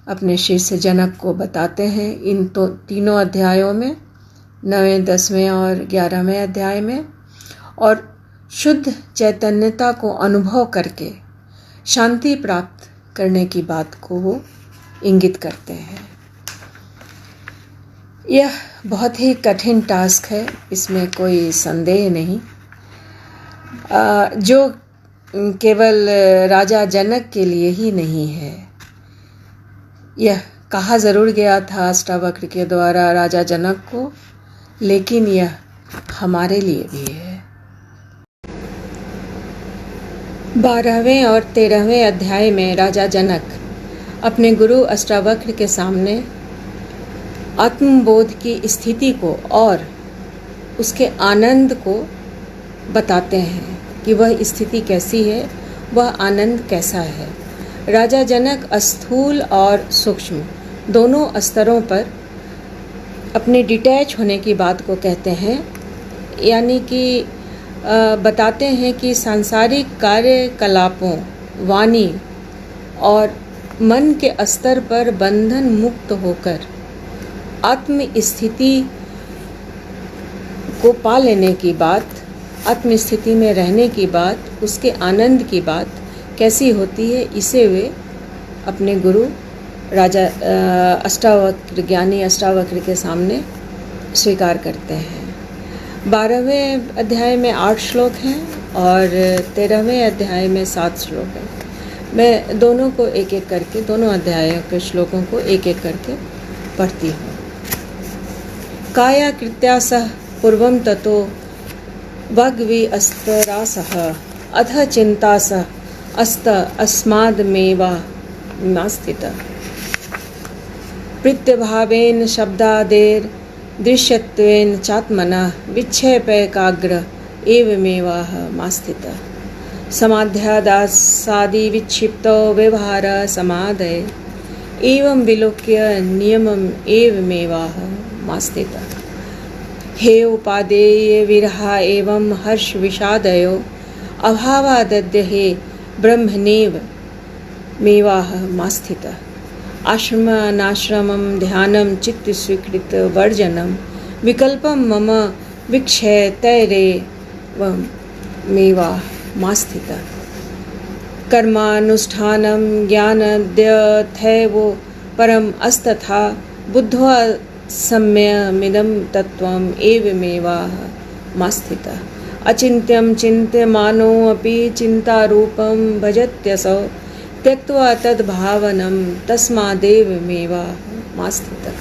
अपने शिष्य जनक को बताते हैं इन तीनों अध्यायों में, 9वें, 10वें और 11वें अध्याय में। और शुद्ध चैतन्यता को अनुभव करके शांति प्राप्त करने की बात को वो इंगित करते हैं। यह बहुत ही कठिन टास्क है, इसमें कोई संदेह नहीं। जो केवल राजा जनक के लिए ही नहीं है। यह कहा ज़रूर गया था अष्टावक्र के द्वारा राजा जनक को, लेकिन यह हमारे लिए भी है। 12वें और 13वें अध्याय में राजा जनक अपने गुरु अष्टावक्र के सामने आत्मबोध की स्थिति को और उसके आनंद को बताते हैं कि वह स्थिति कैसी है, वह आनंद कैसा है। राजा जनक स्थूल और सूक्ष्म दोनों स्तरों पर अपने डिटैच होने की बात को कहते हैं, यानी कि बताते हैं कि सांसारिक कार्यकलापों, वाणी और मन के स्तर पर बंधन मुक्त होकर आत्म स्थिति को पा लेने की बात, आत्म स्थिति में रहने की बात, उसके आनंद की बात कैसी होती है, इसे वे अपने गुरु राजा अष्टावक्र ज्ञानी अष्टावक्र के सामने स्वीकार करते हैं। 12वें अध्याय में 8 श्लोक हैं और 13वें अध्याय में 7 श्लोक हैं। मैं दोनों को एक एक करके, दोनों अध्यायों के श्लोकों को एक एक करके पढ़ती हूँ। काया कृत्या सह पूर्वं ततो भग्वी अस्त्रासः अथ चिंता सह अस्त अस्मादमेवा नास्तिता प्रत्यभावेन शब्दादेर दृश्यत्वेन चात्मनः विक्षेपैकाग्र एवमेवाह मास्थिता समाध्यादासादि विक्षिप्तो व्यवहार समाधये एवं विलोक्य नियमम एवमेवाह मास्थिता हे उपादेय विरहा एवं हर्ष विषादयो अभावादद्य हे ब्रह्मनेव मेवाह मास्थिता आश्रमनाश्रमं ध्यानं चित्त स्वीकृत वर्जनं विकल्पं मम विक्षेतैरेवं मेवाह मास्थिता कर्मानुष्ठानं ज्ञानद्यथैवो परम अस्तथा बुद्ध्वा सम्यमिदं तत्त्वम् एवमेवाह मास्थिता अचिन्त्यं चिन्त्यमानोऽपि चिन्तारूपं भजत्यसौ त्यक्त्वा तद्भावनं तस्मादेवमेवाह मास्थिता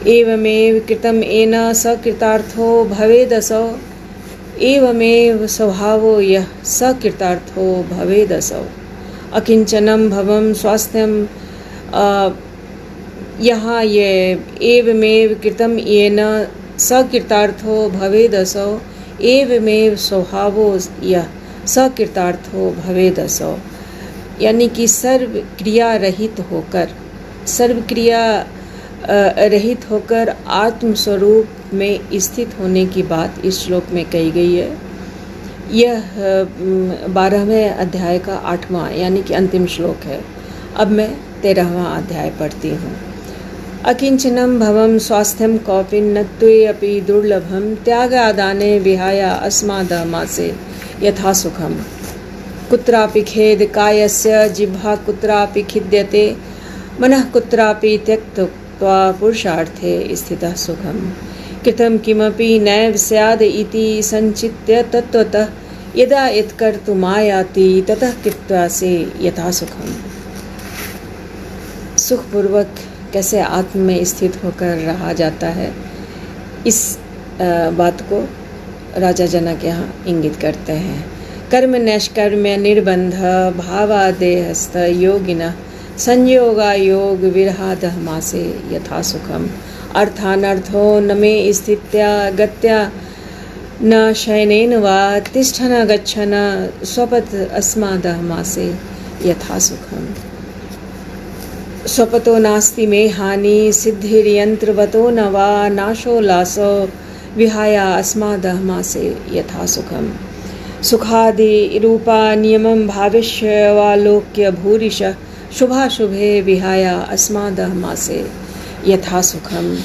एवमेव कृतं येन सकृतार्थो भवेदसौ एवमेव स्वभावो यः सकृतार्थो भवेदसौ अकिंचनं भवं स्वास्थ्यं यहाँ ये एवमेव कृतं येन सकृतार्थो भवेदसौ एवमेव स्वभावो यः सकृतार्थो भवेदसौ, यानी कि सर्व क्रिया रहित होकर आत्म स्वरूप में स्थित होने की बात इस श्लोक में कही गई है। यह 12वें अध्याय का 8वां यानी कि अंतिम श्लोक है। अब मैं 13वां अध्याय पढ़ती हूँ। अकिंचनं भवं स्वास्थ्यं कौपि न त्वेऽपि दुर्लभं त्यागादाने विहाय अस्मादमासे यथा सुखम् कुत्रापि खेद कायस्य जिह्वा कुत्रापि खिद्यते मनः कुत्रापि त्यक्त्वा पुरुषार्थे स्थितः सुखम् कृतं किमपि नैव स्याद् इति संचित्य तत्त्वतः यदा यत्कर्तुमायाति ततः कृत्वा से यथा सुखम्। सुखपूर्वक कैसे आत्म में स्थित होकर रहा जाता है, इस बात को राजा जनक यहाँ इंगित करते हैं। कर्म नैष्कर्म्य निर्बंध भावादेहस्थ योगिनः संयोगा योग विरहादहमासे यथा सुखम अर्थानर्थो न मे स्थित्या गत्या न शयनेन वा तिष्ठन गच्छन स्वपत अस्मादहमासे यथा सुखम स्वपतो नास्ति मे हानि सिद्धिर्यंत्रवतो न वा नाशो लासो विहाया अस्मादहमासे यथा सुखम सुखादि रूपा नियमं भाविष्यवालोक्य भूरिश शुभाशुभे विहाया अस्मादहमासे यथा सुखम।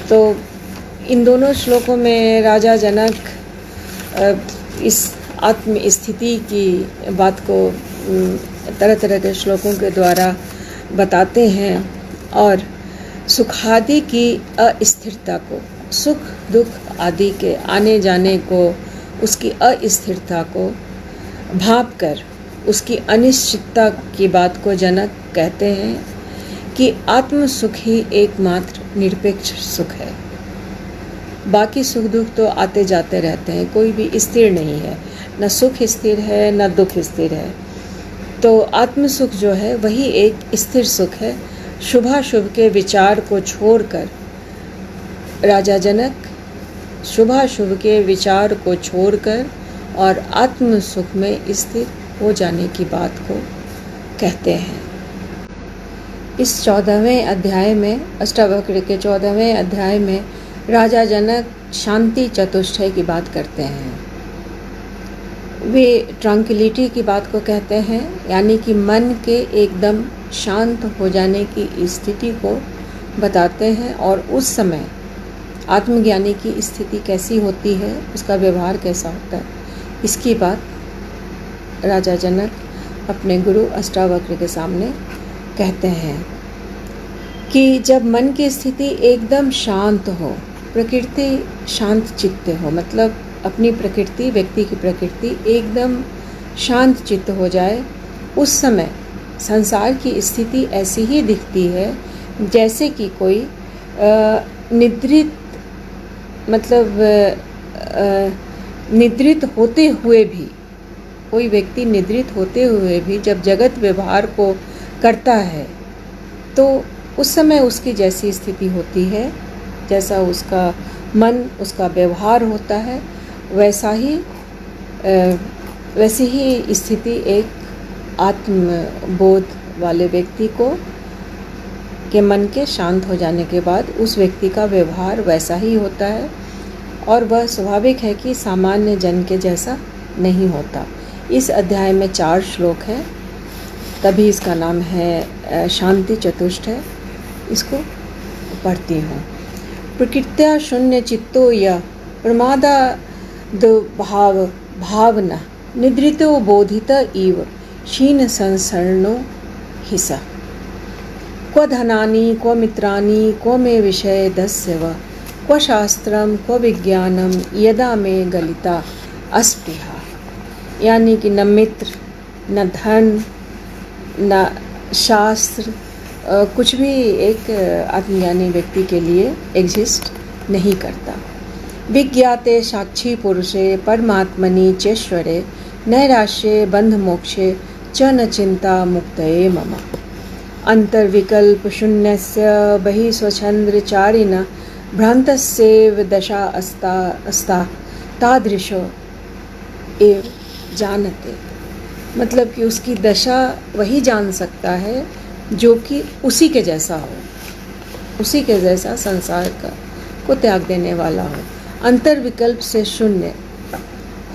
तो इन दोनों श्लोकों में राजा जनक इस आत्म स्थिति की बात को तरह तरह के श्लोकों के द्वारा बताते हैं और सुखादि की अस्थिरता को, सुख दुख आदि के आने जाने को, उसकी अस्थिरता को भांप कर उसकी अनिश्चितता की बात को जनक कहते हैं कि आत्म सुख ही एकमात्र निरपेक्ष सुख है। बाकी सुख दुख तो आते जाते रहते हैं, कोई भी स्थिर नहीं है, न सुख स्थिर है न दुख स्थिर है। तो आत्म सुख जो है वही एक स्थिर सुख है। शुभाशुभ के विचार को छोड़कर राजा जनक शुभाशुभ के विचार को छोड़कर और आत्म सुख में स्थिर हो जाने की बात को कहते हैं। इस 14वें अध्याय में, अष्टावक्र के 14वें अध्याय में राजा जनक शांति चतुष्टय की बात करते हैं। वे ट्रंक्विलिटी की बात को कहते हैं, यानी कि मन के एकदम शांत हो जाने की स्थिति को बताते हैं और उस समय आत्मज्ञानी की स्थिति कैसी होती है, उसका व्यवहार कैसा होता है, इसकी बात राजा जनक अपने गुरु अष्टावक्र के सामने कहते हैं कि जब मन की स्थिति एकदम शांत हो, प्रकृति शांत चित्त हो, मतलब अपनी प्रकृति, व्यक्ति की प्रकृति एकदम शांत चित्त हो जाए, उस समय संसार की स्थिति ऐसी ही दिखती है जैसे कि कोई निद्रित, मतलब निद्रित होते हुए भी, कोई व्यक्ति निद्रित होते हुए भी जब जगत व्यवहार को करता है तो उस समय उसकी जैसी स्थिति होती है, जैसा उसका मन, उसका व्यवहार होता है, वैसी ही स्थिति एक आत्मबोध वाले व्यक्ति को के मन के शांत हो जाने के बाद उस व्यक्ति का व्यवहार वैसा ही होता है और वह स्वाभाविक है कि सामान्य जन के जैसा नहीं होता। इस अध्याय में 4 श्लोक हैं, तभी इसका नाम है शांति चतुष्ट है। इसको पढ़ती हूँ। प्रकृत्या शून्य चित्तो य प्रमादाद भावना निद्रितो बोधित इव क्षीण संसरणो हिसा। क्व धनानि क्व मित्राणि क्व मे विषय दस्य व क्व शास्त्रम क्व विज्ञानम यदा में गलिता अस्पृहा। यानी कि न मित्र, न धन, न शास्त्र, कुछ भी एक आत्मज्ञानी व्यक्ति के लिए एग्जिस्ट नहीं करता। विज्ञाते साक्षी पुरुषे परमात्मनि चेश्वरे नैराश्ये बंध मोक्षे च न चिंता मुक्तये मम। अंतर्विकल्प शून्यस्य बहि स्वच्छंद्रचारिण भ्रांतस्येव दशा अस्ता तादृशो एव जानते। मतलब कि उसकी दशा वही जान सकता है जो कि उसी के जैसा हो, उसी के जैसा संसार को त्याग देने वाला हो। अंतर्विकल्प से शून्य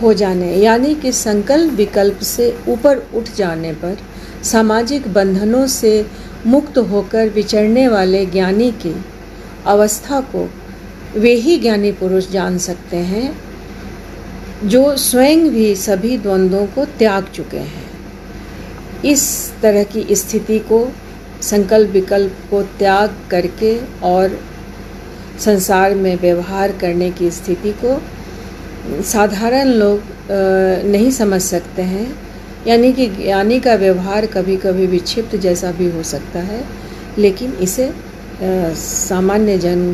हो जाने, यानी कि संकल्प विकल्प से ऊपर उठ जाने पर सामाजिक बंधनों से मुक्त होकर विचरने वाले ज्ञानी की अवस्था को वे ही ज्ञानी पुरुष जान सकते हैं जो स्वयं भी सभी द्वंद्वों को त्याग चुके हैं। इस तरह की स्थिति को, संकल्प विकल्प को त्याग करके और संसार में व्यवहार करने की स्थिति को साधारण लोग नहीं समझ सकते हैं। यानी कि ज्ञानी का व्यवहार कभी कभी विक्षिप्त जैसा भी हो सकता है, लेकिन इसे सामान्य जन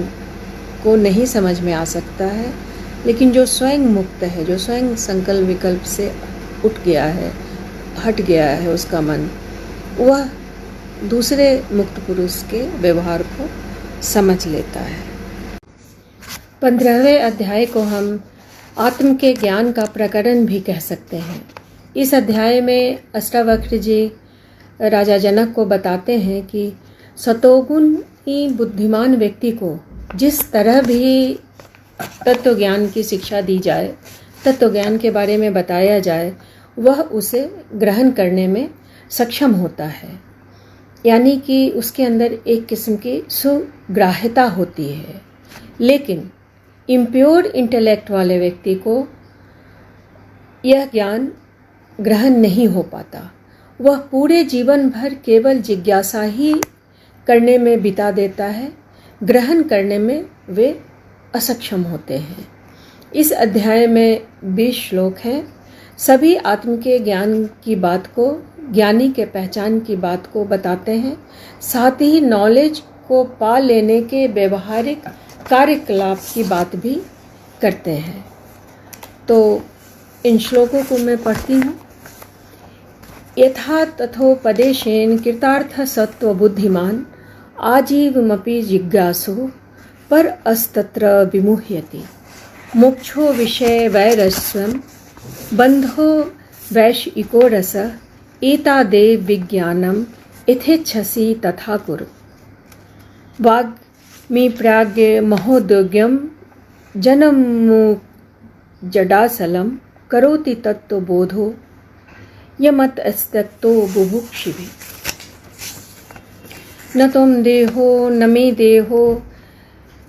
को नहीं समझ में आ सकता है। लेकिन जो स्वयं मुक्त है, जो स्वयं संकल्प विकल्प से उठ गया है, हट गया है उसका मन, वह दूसरे मुक्त पुरुष के व्यवहार को समझ लेता है। 15वें अध्याय को हम आत्म के ज्ञान का प्रकरण भी कह सकते हैं। इस अध्याय में अष्टावक्र जी राजा जनक को बताते हैं कि सतोगुणी बुद्धिमान व्यक्ति को जिस तरह भी तत्व ज्ञान की शिक्षा दी जाए, तत्व ज्ञान के बारे में बताया जाए, वह उसे ग्रहण करने में सक्षम होता है। यानी कि उसके अंदर एक किस्म की सुग्राह्यता होती है। लेकिन इम्प्योर इंटेलेक्ट वाले व्यक्ति को यह ज्ञान ग्रहण नहीं हो पाता। वह पूरे जीवन भर केवल जिज्ञासा ही करने में बिता देता है, ग्रहण करने में वे असक्षम होते हैं। इस अध्याय में 20 श्लोक हैं। सभी आत्म के ज्ञान की बात को, ज्ञानी के पहचान की बात को बताते हैं, साथ ही नॉलेज को पा लेने के व्यवहारिक कार्यकलाप की बात भी करते हैं। तो इन श्लोकों को मैं पढ़ती हूँ। यथा तथोपदेशेन कृतार्थ सत्व बुद्धिमान आजीवमपि जिज्ञासु पर अस्तत्र विमुह्यति। मोक्षो विषय वैरस्वं बंधो वैश्विको रस एतादेव विज्ञानम इथेच्छसि तथा कुरु। वाग्मी प्राज्ञ महोदोग्यम जनमु जडासलम करोति तत्व बोधो यमत अस्तत्तो बुभुक्षिभि। न तुम देहो न मे देहो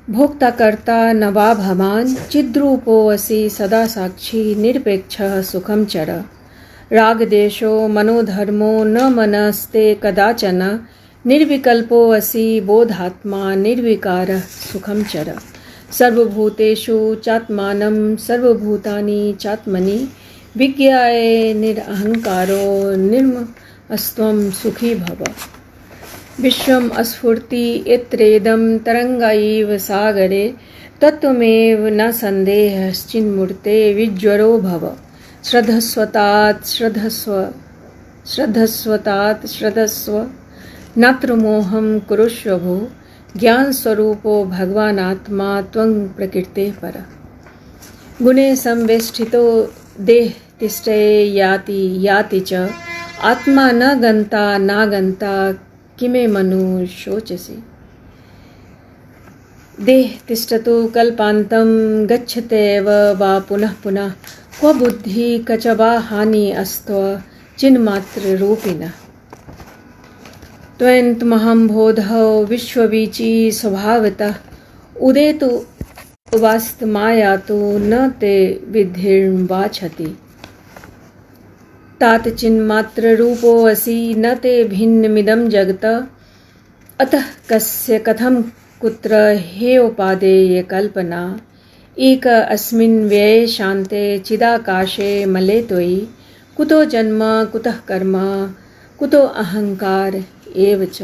भोक्ता कर्ता न वा भवान चिद्रूपो असि सदा साक्षी निरपेक्षः सुखम चर रागदेशो मनोधर्मो न मनस्ते कदाचन निर्विकल्पो असि बोधात्मा निर्विकारः सुखं चर सर्वभूतेषु चात्मानं सर्वभूतानि चात्मनि विज्ञाय निरहंकारो निर्ममस्त्वं सुखी भव विश्वम् अस्फुर्ति इत्रेदं तरंगा इव सागरे तत्त्वमेव न संदेहश्चिन्मूर्ते विज्वरो भव श्रद्धस्वतात् श्रद्धस्व नात्रमोहं कुरुष्व भो ज्ञान स्वरूपो भगवानात्मा त्वं प्रकृते पर गुणे संवेष्टितो देह तिष्ठे याति च आत्मा न गंता नागंता किमे मनु शोचसि देह तिष्ठतु कल्पान्तं गच्छतेव वा पुनः पुनः क्व बुद्धि कच वा हानि अस्त्व चिन्मात्र रूपिणः त्वन्तमहं बोधौ विश्ववीची स्वभावतः उदेतु वास्तमायातु न ते विधिर्वाछति तात चिन्मात्र रूपो असि न ते भिन्नमिदं जगत अतः कस्य कथं कुत्र हेयोपादेय कल्पना एक अस्मिन् व्यये शान्ते चिदाकाशे मले त्वयि कुतो जन्म कुतः कर्म कुतो अहंकार एव च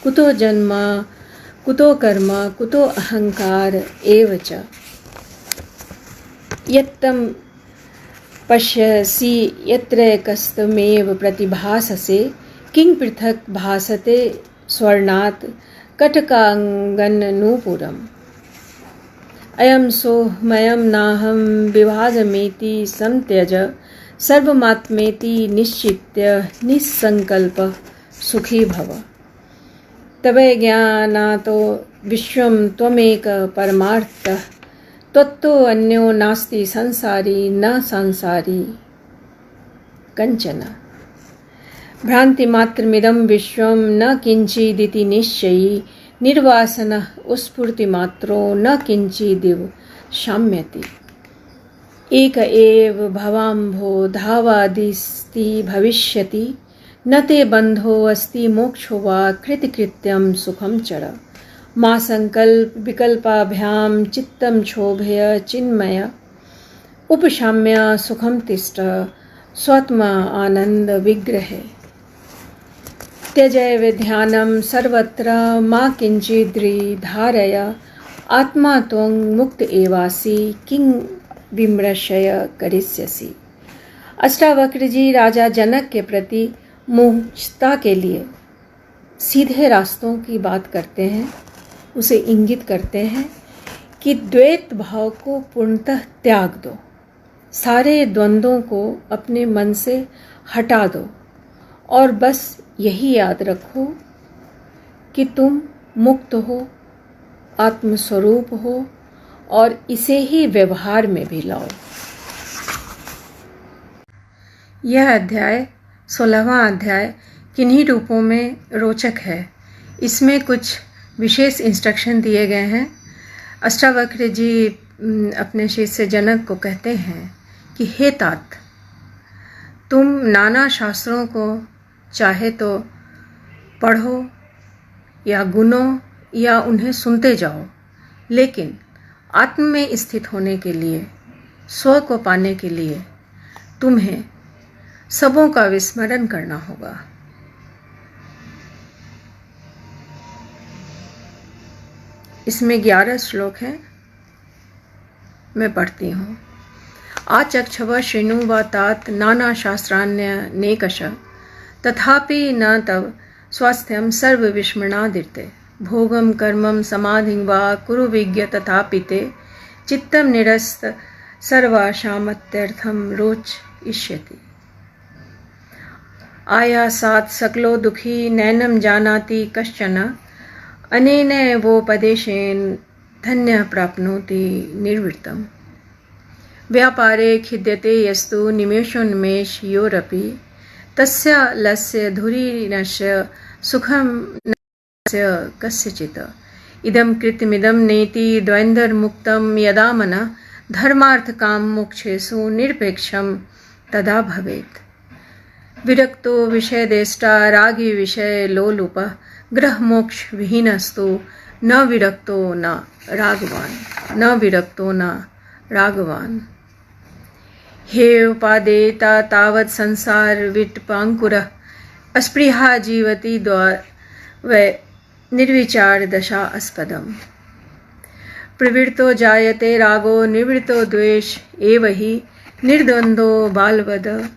कुतो जन्म कुतो कर्म कुतो अहंकार एव च यत्तं पश्यसि यत्रैकस्तमेव प्रतिभाससे किं पृथक् भासते स्वर्णात् कटकाङ्गननूपुरम् अयं सोऽहमयं नाहं विभाजमेति संत्यज सर्वमात्मेति निश्चित्य निस्संकल्प सुखी भव तवे ज्ञानातो विश्वं त्वमेक परमार्थः त्वत्तो अन्यो नास्ति संसारी न संसारी कंचन भ्रान्तिमात्रमिदं विश्वं न किंचिदिति निश्चयी निर्वासनः स्फूर्तिमात्रो न किंचिदिव शाम्यति एक एव भवाम्भो धावादिस्ति भविष्यति न ते बन्धो अस्ति मोक्षो वा कृतकृत्यं सुखं चर मा संकल्प विकल्पाभ्यां चित्तं क्षोभय चिन्मय उपशाम्य सुखं तिष्ठ स्वात्मा आनंद विग्रहे त्यजय विध्यानं सर्वत्र मा किंचिद्रि धारय आत्मा त्वं मुक्त एवासि किं विमर्शय करिष्यसि। अष्टावक्र जी राजा जनक के प्रति मोक्षता के लिए सीधे रास्तों की बात करते हैं, उसे इंगित करते हैं कि द्वैत भाव को पूर्णतः त्याग दो, सारे द्वंद्वों को अपने मन से हटा दो और बस यही याद रखो कि तुम मुक्त हो, आत्मस्वरूप हो और इसे ही व्यवहार में भी लाओ। यह अध्याय 16वां अध्याय किन्हीं रूपों में रोचक है। इसमें कुछ विशेष इंस्ट्रक्शन दिए गए हैं। अष्टावक्र जी अपने शिष्य जनक को कहते हैं कि हे तात, तुम नाना शास्त्रों को चाहे तो पढ़ो या गुनो या उन्हें सुनते जाओ, लेकिन आत्म में स्थित होने के लिए, स्व को पाने के लिए तुम्हें सबों का विस्मरण करना होगा। इसमें 11 श्लोक हैं, मैं पढ़ती हूँ। आचक्षव शृणु व तात नाना शास्त्राण्यनेकश तथापि न तव स्वास्थ्यं सर्व विस्मरणादिते भोगम कर्मम समाधिं वा कुरु विज्ञ तथापि ते चित्तं निरस्त सर्वाशामत्यर्थं रोचयिष्यति। आयासात् सकलो दुखी नैनं जानाति कश्चन अनेनैवोपदेशेन धन्यः प्राप्नोति निर्वृत्तम्। व्यापारे खिद्यते यस्तु निमेषोन्मेषयोरपि तस्य लस्य धुरीनस्य सुखं नस्य कस्यचित्। इदं कृतमिदं नेति द्वन्द्वमुक्तं यदा मनः धर्मार्थकाम मोक्षेषु निरपेक्षं तदा भवेत्। विरक्तो विषयदेष्टा रागी विषय लोलुप ग्रह मोक्ष विहीनस्तु न विरक्तो न रागवान न विरक्तो न रागवान। हे उपादेता तावत् संसार विटपांकुरः अस्पृहा जीवति द्वै निर्विचार दशा अस्पदम्। प्रवृत्तो जायते रागो निवृत्तो द्वेष एव हि निर्द्वंदो बालवद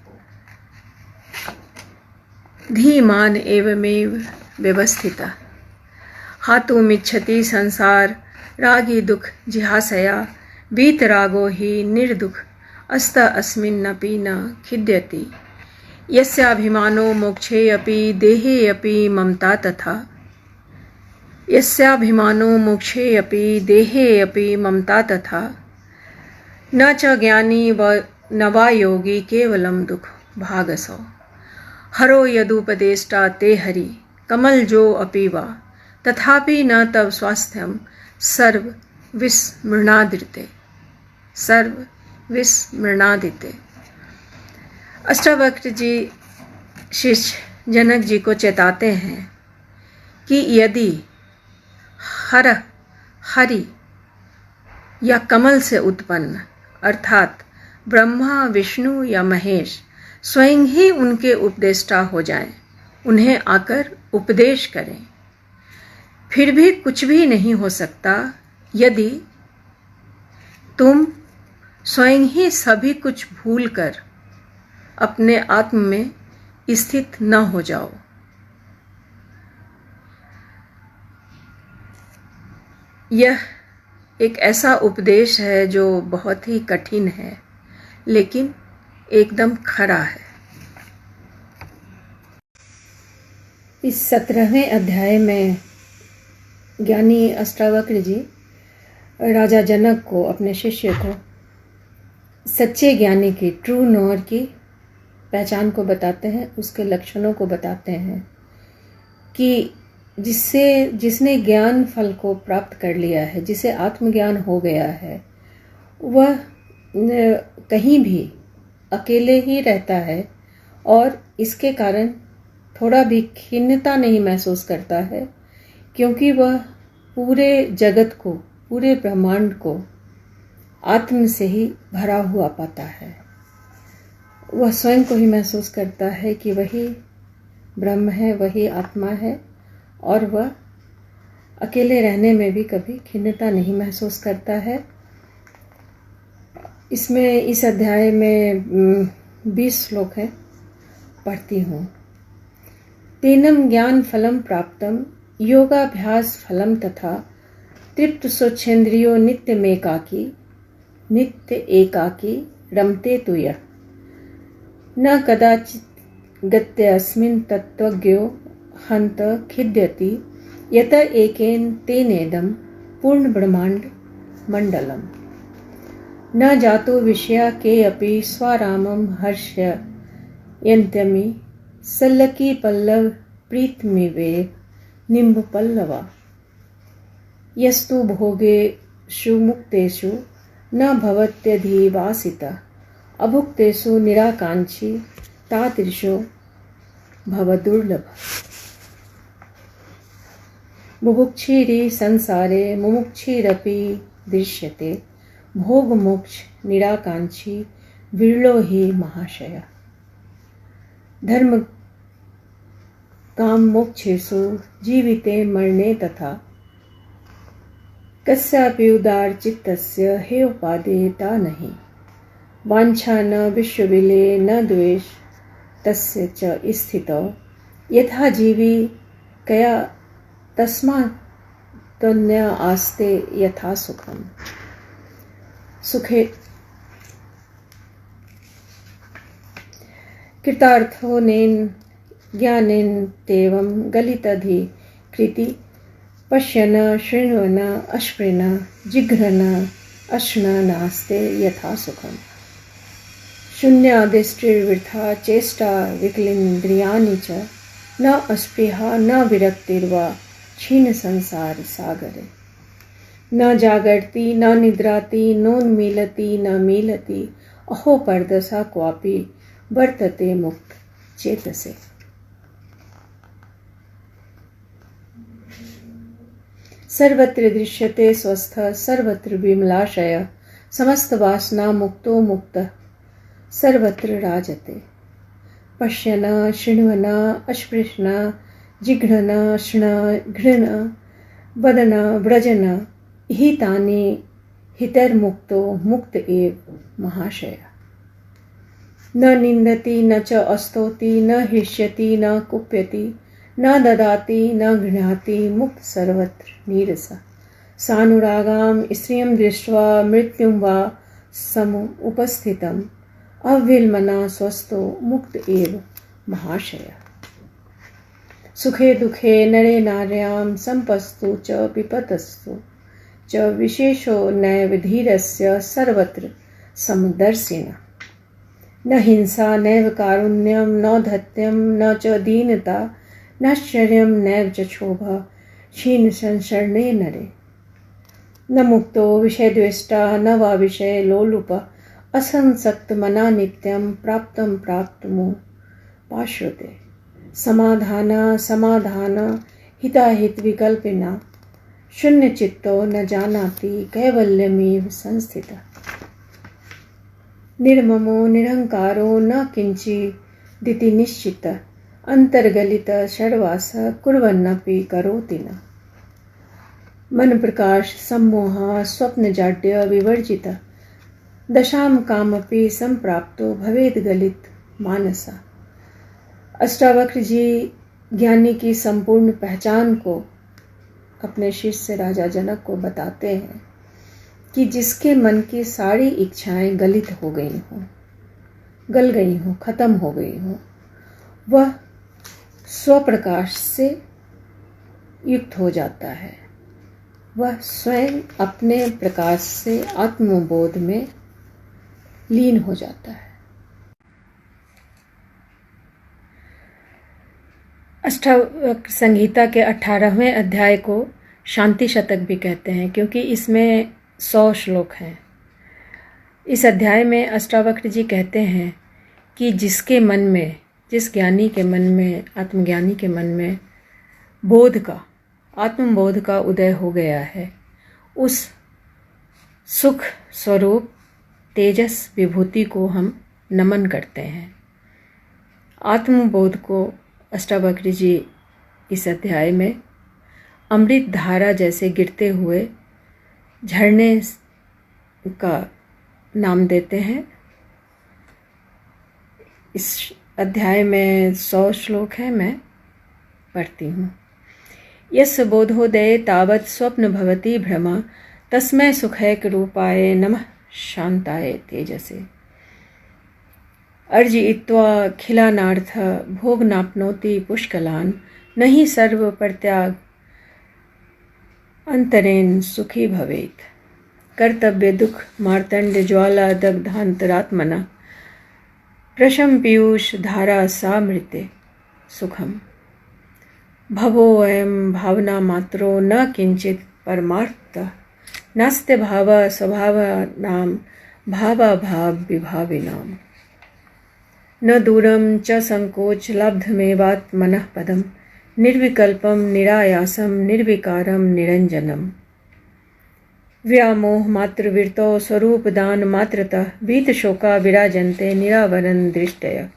धीमान एवमेव व्यवस्थितः। हातुमिच्छति संसार रागी दुख जिहासया वीतरागो हि निर्दुख अस्त अस्मिन्नपि न खिद्यति। यस्याभिमानो मोक्षे अपि देहे अपि ममता तथा। यस्याभिमानो मोक्षे अपि देहे अपि ममता तथा। न च ज्ञानी व न वा योगी केवलं दुख भागसौ। हरो यदुपदेष्टा ते हरि कमल जो अपि वा तथापि न तव स्वास्थ्यम सर्व विस्मृणादिते सर्व विस्मृणादिते। अष्टावक्र जी शिष्य जनक जी को चेताते हैं कि यदि हरि या कमल से उत्पन्न अर्थात ब्रह्मा विष्णु या महेश स्वयं ही उनके उपदेष्टा हो जाएं, उन्हें आकर उपदेश करें, फिर भी कुछ भी नहीं हो सकता यदि तुम स्वयं ही सभी कुछ भूलकर अपने आत्म में स्थित न हो जाओ। यह एक ऐसा उपदेश है जो बहुत ही कठिन है लेकिन एकदम खरा है। इस 17वें अध्याय में ज्ञानी अष्टावक्र जी राजा जनक को, अपने शिष्य को, सच्चे ज्ञानी की, ट्रू नोअर की पहचान को बताते हैं, उसके लक्षणों को बताते हैं कि जिसने ज्ञान फल को प्राप्त कर लिया है, जिसे आत्मज्ञान हो गया है, वह कहीं भी अकेले ही रहता है और इसके कारण थोड़ा भी खिन्नता नहीं महसूस करता है, क्योंकि वह पूरे जगत को, पूरे ब्रह्मांड को आत्म से ही भरा हुआ पाता है। वह स्वयं को ही महसूस करता है कि वही ब्रह्म है, वही आत्मा है और वह अकेले रहने में भी कभी खिन्नता नहीं महसूस करता है। इसमें इस अध्याय में 20 श्लोक हैं, पढ़ती हूँ। तेनम ज्ञान फलम प्राप्तम योगाभ्यास फलम तथा तृप्त स्वच्छेन्द्रियो नित्य एकाकी रमते तु यः न कदाचित् गत्य अस्मिन् तत्त्वज्ञो हन्त खिद्यति यत एकेन तेनेदं पूर्ण ब्रह्मांड मंडलम। न जातो विषया के अपि स्वारामं हर्षयन्त्यमि सल्लकी पल्लव प्रीतमिवे निम्ब पल्लवा। यस्तु भोगेषु मुक्तेषु न भवत्यधिवासितः अभुक्तेषु निराकांक्षी तादृशो भवदुर्लभः। मुमुक्षिरि संसारे मुमुक्षिरपि दृश्यते भोग मोक्ष निराकांक्षी विरलो ही महाशय। धर्म काम मोक्षेषु जीविते मरणे तथा कस्यापि उदार चित्तस्य हे उपादेयता नहीं। वांछा न विश्वविले न द्वेष तस्य च स्थितौ यथा जीवी कया तस्मात् तन्य आस्ते यथा सुखम। सुखे कृतार्थो नेन ज्ञानेन तेवं गलितधि कृति पश्यन शृण्वन अश्प्रेण जिघ्रन अश्न नास्ते यथा सुखम। शून्यादिष्टिर्वृथा चेष्टा विकलेन्द्रियाणि च न अस्पृहा न विरक्तिर्वा क्षीण संसार सागरे। न जागर्ति न निद्राति नोन्मीलति न मीलति अहो परदशा क्वापि वर्तते मुक्त चेतसे। सर्वत्र दृश्यते स्वस्थ सर्वत्र विमलाशय समस्त वासना मुक्तो मुक्त सर्वत्र राजते। पश्यन शृण्वन अस्पृशन जिघ्रन शृण घृण वदन व्रजन हितानि हितैर्मुक्तो मुक्त एव महाशय। न निंदति न च अस्तौति न हृष्यति न कुप्यति न ददाति न गृह्णाति मुक्त सर्वत्र नीरस। सानुरागां स्त्रियं दृष्ट्वा मृत्युं वा समुपस्थितम् अविल्मना स्वस्थो मुक्त एव महाशय। सुखे दुखे नरे नार्यां संपस्तु च विपतस्तु च विशेषो नैव धीरस्य सर्वत्र समदर्शिनः। न हिंसा नैव कारुण्यं न धत्यं न च दीनता न शौर्यं नैव च क्षोभा क्षीण संसरणे नरे। न मुक्तो विषयद्वेष्टा न वा विषय लोलुप असंसक्त मना नित्यं प्राप्तं प्राप्तमु पाश्रुते। समाधान समाधान हिताहित विकल्पिना शून्य चित्तो न जानाति कैवल्यमेव संस्थितः। निर्ममो निरहंकारो न किंचिदिति निश्चितः अंतर्गलित सर्वास कुर्वन्नपि करोति न। मन प्रकाश सम्मोह स्वप्न जाड्य विवर्जितः दशाम कामपि संप्राप्तो भवेद गलित मानसा। अष्टावक्र जी ज्ञानी की संपूर्ण पहचान को अपने शिष्य राजा जनक को बताते हैं कि जिसके मन की सारी इच्छाएं गलित हो गई हों, गल गई हों, खत्म हो गई हों, वह स्वप्रकाश से युक्त हो जाता है। वह स्वयं अपने प्रकाश से आत्मबोध में लीन हो जाता है। अष्टावक्र संहिता के 18वें अध्याय को शांति शतक भी कहते हैं क्योंकि इसमें 100 श्लोक हैं। इस अध्याय में अष्टावक्र जी कहते हैं कि जिसके मन में, जिस ज्ञानी के मन में, आत्मज्ञानी के मन में बोध का, आत्मबोध का उदय हो गया है, उस सुख स्वरूप तेजस विभूति को हम नमन करते हैं। आत्मबोध को अष्टावक्र जी इस अध्याय में अमृत धारा जैसे गिरते हुए झरने का नाम देते हैं। इस अध्याय में 100 श्लोक है, मैं पढ़ती हूँ। यस्य बोधोदये तावत् स्वप्न भवति भ्रमा तस्मै सुखैक रूपाय नमः शांताय तेजसे। अर्जयित्वा खिलानार्थ भोग नाप्नोति पुष्कलान् नहि सर्व परित्याग अंतरेण सुखी भवेत्। कर्तव्य दुख मार्तंड ज्वाला दग्धांतरात्मना प्रशम पीयूष धारा सामृते सुखम। भवो अयं भावना मात्रो न किंचित परमार्थ नास्त्य भाव स्वभावानां भावाभाव विभाविनाम्। न दूरं च संकोच लब्धमेवात्मनः पदं निर्विकल्पं निरायासं निर्विकारं निरंजनम्। व्यामोह मात्र विरतो स्वरूप दान मात्रतः वीत शोका विराजन्ते निरावरण दृष्टय।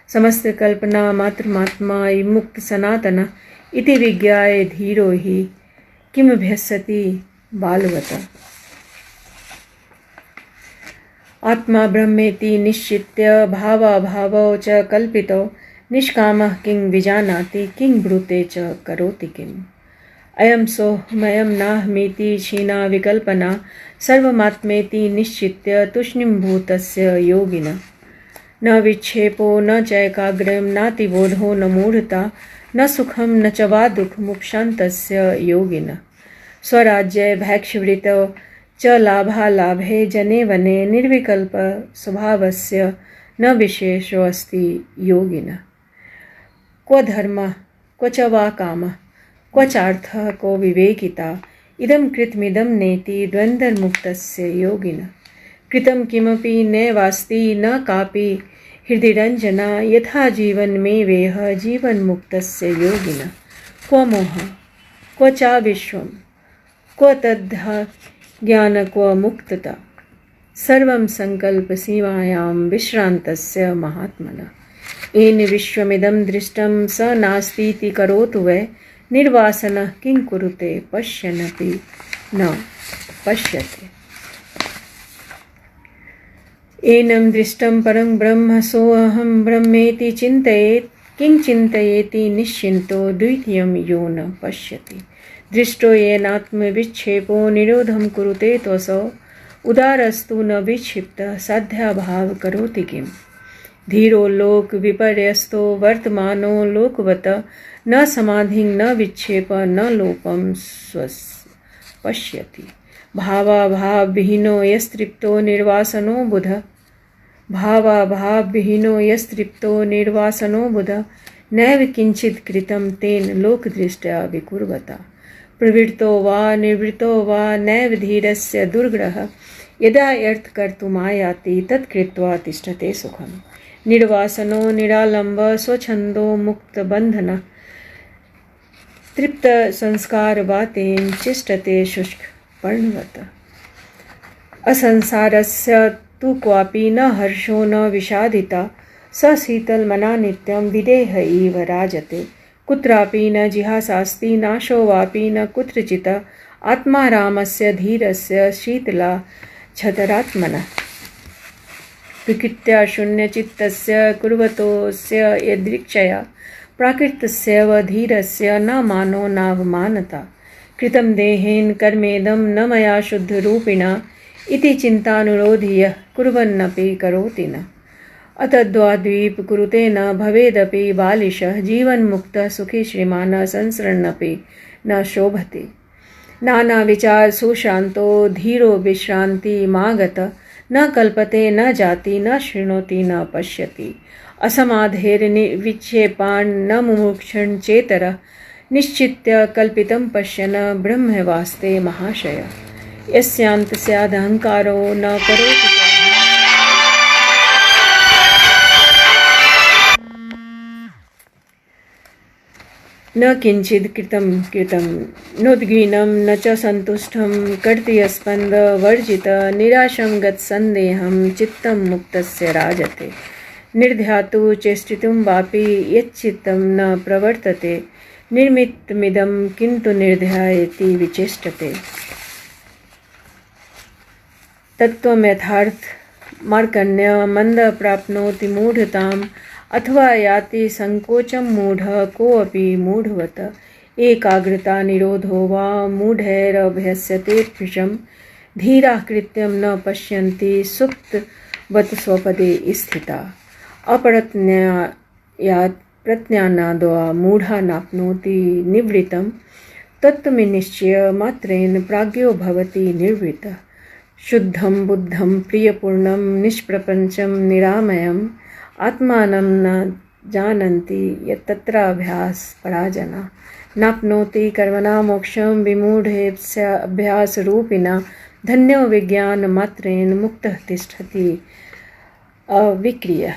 समस्त कल्पना मात्रमात्मा मुक्त सनातन इति विज्ञाय धीरो हि किमभ्यस्यति बालवतः। आत्मा ब्रह्मेति निश्चित्य भावाभावौ च कल्पितो निष्कामः किं विजानाति किं ब्रूते च करोति किम्। अयं सोऽहमयं नाहमीति क्षीणा विकल्पना सर्वमात्मेति निश्चित्य तूष्णीभूतस्य योगिनः। न विक्षेपो न चैकाग्र्यं नातिबोधो न मूढता न सुखं न च वा दुःखमुपशान्तस्य योगिनः। स्वराज्ये भैक्षवृतौ च लाभालाभे जने वने निर्विकल्प स्वभावस्य न विशेषोऽस्ति योगिनः। क्व धर्मः क्व च वा कामः क्व चार्थः को विवेकिता इदं कृतमिदं नेति द्वन्द्वमुक्तस्य योगिनः। कृतं किमपि नैवास्ति न कापि हृदिरंजना यथा जीवन में वेह जीवन मुक्तस्य योगिनः क्व मोह क्व चा विश्वं क्व तद्धा ज्ञान क्व मुक्तता सर्वं संकल्प सीमायां विश्रान्तस्य महात्मनः येन विश्वमिदं दृष्टं स नास्तीति करोतु वै निर्वासनः किं कुरुते पश्यन्नपि न पश्यते। एनं दृष्टं परं ब्रह्म सोऽहं ब्रह्मेति चिन्तयेत् किं चिन्तयेति निश्चिन्तो द्वितीयं यो न पश्यति। दृष्टो येनात्मविक्षेपो निरोधं कुरुते त्वसौ उदारस्तु न विक्षिप्तः साध्याभाव करोति किम्। धीरो लोक विपर्यस्तो वर्तमानो लोकवत न समाधिं न विक्षेप न लोपं स्वस् पश्यति। भावाभावविहीनो यस्तृप्तो निर्वासनो बुध भावाभावविहीनो यस्तृप्तो निर्वासनो बुध नैव किञ्चित् कृतं तेन लोकदृष्ट्या विकुर्वता। प्रवृत्तो वा निवृत्तो वा नैव धीरस्य दुर्ग्रहः यदा अर्थकर्तुमायाति तत्कृत्वा तिष्ठते सुखम्। निर्वासनो निरालम्ब स्वच्छन्दो मुक्तबन्धनः तृप्त संस्कारवातेन चिष्टते शुष्क पर्णवत्। असंसारस्य तु क्वापि न हर्षो न विषादिता स शीतलमना नित्यं विदेह इव राजते। कुत्रापि न जिहासास्ति नाशो वापि न कुत्रचित् आत्मा रामस्य धीरस्य शीतला छतरात्मनः। प्रकृत्या शून्यचित्तस्य कुर्वतोस्य यदृक्षया प्राकृतस्यैव धीरस्य न मानो नावमानता। कृतं देहेन कर्मेदं न मया शुद्धरूपिणा इति चिन्तानुरोधि यः कुर्वन्नपि करोति न। अतद्वाद्वीप कुरुते न भवेदपि बालिशः जीवन्मुक्तः सुखी श्रीमान् संसृण्नपि न शोभते। नानाविचार सुशान्तो धीरो विश्रान्तिमागत न कल्पते न जाति न शृणोति न पश्यति। असमाधेर्विक्षेपान् न मुमुक्षन् चेतरः निश्चित्य कल्पितं पश्यन् ब्रह्मवास्ते महाशय। यस्यान्त स्यादहंकारो न करोति न किंचित् कृतं नोद्गीनं न च सन्तुष्टं कर्तयस्पन्द वर्जित निराशं गतसन्देहं चित्तं मुक्तस्य राजते। निर्ध्यातु चेष्टितुं वापि यच्चित्तं न प्रवर्तते निर्मितमिदं किन्तु निर्ध्यायति विचेष्टते। तत्त्वं यथार्थ मार्कण्य मंद प्राप्नोति मूढ़ताम् अथवा याति संकोचम मूढ़ कोऽपि मूढ़वत। एकाग्रता निरोधो वा मूढ़ैरभ्यस्यते भृशं धीराः कृत्यं न पश्यन्ति सुप्तवत् स्वपदे स्थिता। अपरत्नयात् प्रज्ञानाद्वा मूढ़ा नाप्नोति निवृत्तं तत्त्वनिश्चय मात्रेण प्राज्ञो भवति निर्वृतः। शुद्धं बुद्धं प्रियपूर्णं निष्प्रपञ्चं निरामयम् आत्मानं न जानन्ति यत्तत्राभ्यास पराजना। नाप्नोति कर्मणा मोक्षं विमूढेप्स्य अभ्यासरूपिणा धन्यो विज्ञानमात्रेण मुक्तः तिष्ठति अविक्रियः।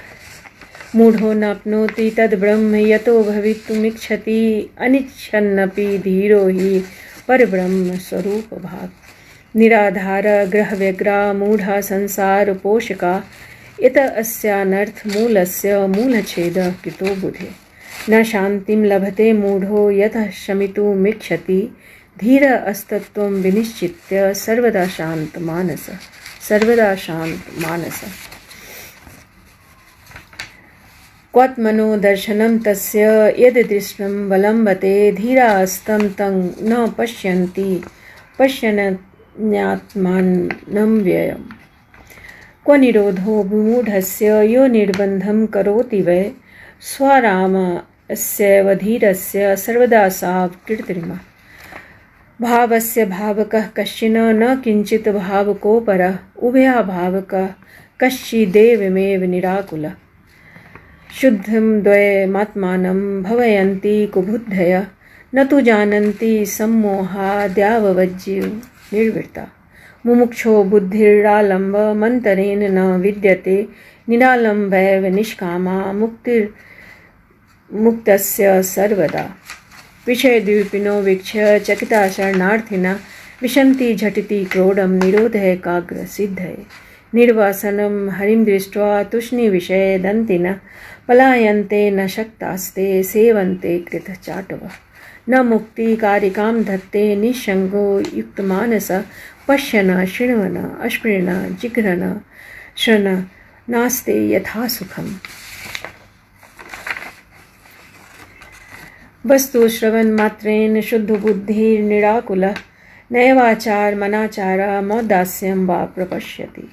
मूढ़ो नाप्नोति तद्ब्रह्म यतो भवितुमिच्छति अनिच्छन्नपि धीरो हि परब्रह्म स्वरूपभाक्। निराधार ग्रहव्यग्रा मूढ़ा संसार पोषका इत अस्यानर्थमूलस्य मूलच्छेदः कृतो बुधे। न शान्तिं लभते मूढ़ो यतः शमितुमिच्छति धीर अस्तत्वं विनिश्चित्य सर्वदा शान्त मानसः। क्वात्मनो दर्शनं तस्य यद् दृष्टं वलम्बते धीरा अस्तं तं न पश्यन्ति पश्यन्यात्मानं व्ययम्। क्व निरोधो विमूढस्य यो निर्बन्धं करोति वै स्वरामस्यैव धीरस्य सर्वदा सा कृत्रिमः। भावस्य भावकः कश्चिन् न किञ्चित् भावकोपरः उभयाभावकः कश्चिदेवमेव निराकुलः। शुद्धं द्वयमात्मानं भवयन्ति कुबुद्धयः न तु जानन्ति सम्मोहाद्याववज्य निर्वृता। मुमुक्षो बुद्धिरालम्ब मंतरेण न विद्यते निरालम्बैव निष्कामा मुक्तस्य सर्वदा। विषयद्वीपिनो वीक्ष्य चकिता शरणार्थिना विशन्ति झटिति क्रोडं निरोधैकाग्र सिद्धये। निर्वासनं हरिं दृष्ट्वा तूष्णीविषये दन्तिनः पलायन्ते न शक्तास्ते सेवन्ते कृतचाटवः। न मुक्तिकारिकां धत्ते निःसङ्गो युक्तमानसः पश्यन् शृण्वन् अस्पृण् जिघ्रन् शृण् नास्ते यथा सुखम्। वस्तु श्रवण मात्रेण शुद्ध बुद्धिर्निराकुलः नैवाचार मनाचार मौदास्यं वा प्रपश्यति।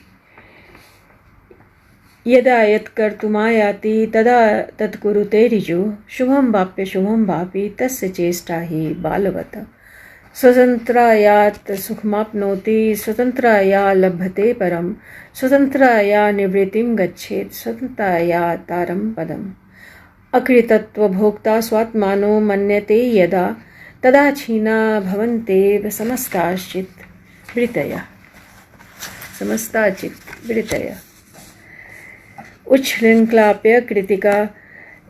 यदा यत्कर्तुमायाति तदा तत्कुरुते ऋजुः शुभं वाप्य शुभं वापि तस्य चेष्टा हि बालवत्। स्वतन्त्रायात् सुखमाप्नोति स्वतन्त्राया लभते परं स्वतन्त्राया निवृत्तिं गच्छेत् स्वतन्त्राया तारं पदम्। अकृतत्वभोक्ता स्वात्मानो मन्यते यदा तदा क्षीणा भवन्ते समस्ताचित् वृतयः। उच्छृङ्खलाप्य कृतिका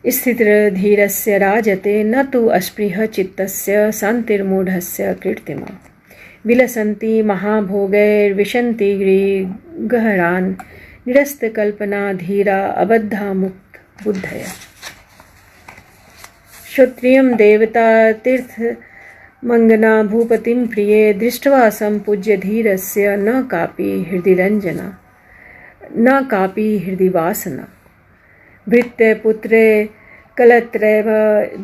स्थितिर्धीरस्य राजते न तु अस्पृह चित्तस्य शान्तिर्मूढस्य कीर्तिमा। विलसन्ति महाभोगैर्विशन्ति गहरान् निरस्तकल्पना धीरा अबद्धा मुक्त बुद्धया। श्रोत्रियं देवता तीर्थ मंगना भूपतिं प्रिये दृष्ट्वा संपूज्य धीरस्य न कापि हृदिरंजना न कापि हृदिवासना। भृत्य पुत्रे कलत्रैव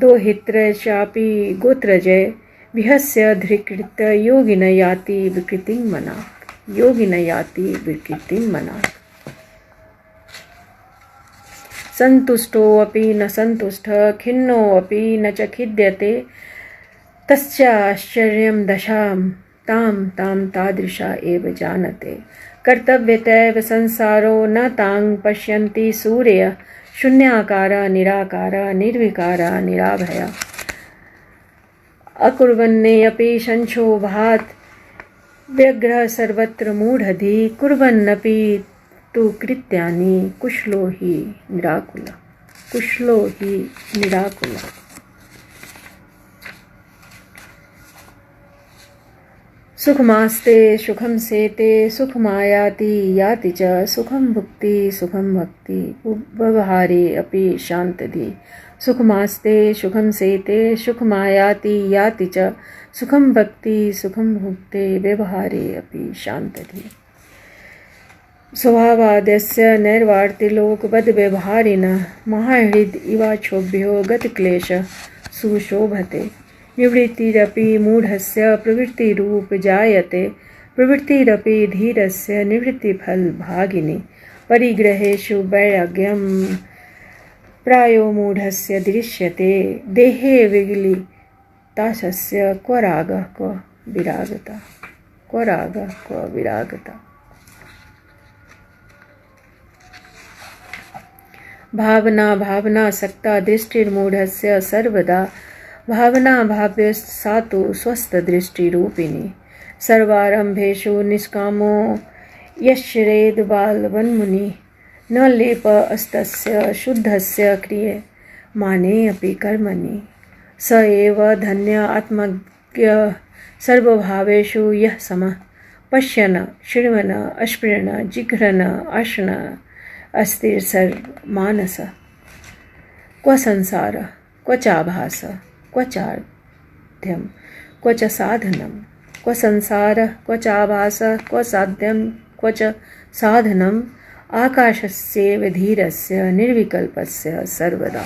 दोहित्रे चापि गोत्रजय विहस्य धृकृत योगिन याति विकृतिं मनाक्। संतुष्टोऽपि न संतुष्टः खिन्नोऽपि न च खिद्यते तस्याश्चर्यं दशां तां तादृशा एव जानते। कर्तव्यतैव संसारो न तां पश्यन्ति सूर्यः शून्याकार निराकार निर्विकार निराभया। अकुर्वन्नेऽपि संक्षोभात् व्यग्रः सर्वत्र मूढधी कुर्वन्नपि तु कृत्यानि कुशलो हि निराकुला। सुखमास्ते सुखं सेते सुखमायाति याति च सुखं भुक्ति सुखं भक्ति व्यवहारे अपि शान्तधि। सुखमास्ते सुखं सेते सुखमायाति याति च सुखं भक्ति सुखं भुक्ते व्यवहारे अपि शान्तधि। स्वभावादस्य नैर्वार्तिलोकवद्व्यवहारिणः महाहृद इवाक्षोभ्यो गतक्लेशः सुशोभते। निवृत्तिरपि मूढस्य प्रवृत्तिरूप जायते प्रवृत्तिरपि धीरस्य निवृत्तिफलभागिनी। परिग्रहेषु वैराग्यं प्रायो मूढस्य दृश्यते देहे विगलिताशस्य क्व रागः क्व विरागता। भावना सक्ता दृष्टिर्मूढस्य सर्वदा भावना भाव्य सातु स्वस्थ दृष्टिरूपिणी। सर्वारंभेषु निष्कामो यश्चरेद बालवन्मुनि न लेप अस्तस्य शुद्धस्य क्रिये माने अपि कर्मणि। स एव धन्य आत्मज्ञ सर्वभावेषु यः समः पश्यन् शृण्वन् अस्पृण् जिघ्रन् अश्न अस्थिर्सर्वमानसः। क्व संसारः क्व चाभासः क्व चार्थ्यं क्व च साधनं। क्व संसारः क्व चाभासः क्व साध्यं क्व च साधनम्। आकाशस्यैव धीरस्य निर्विकल्पस्य सर्वदा।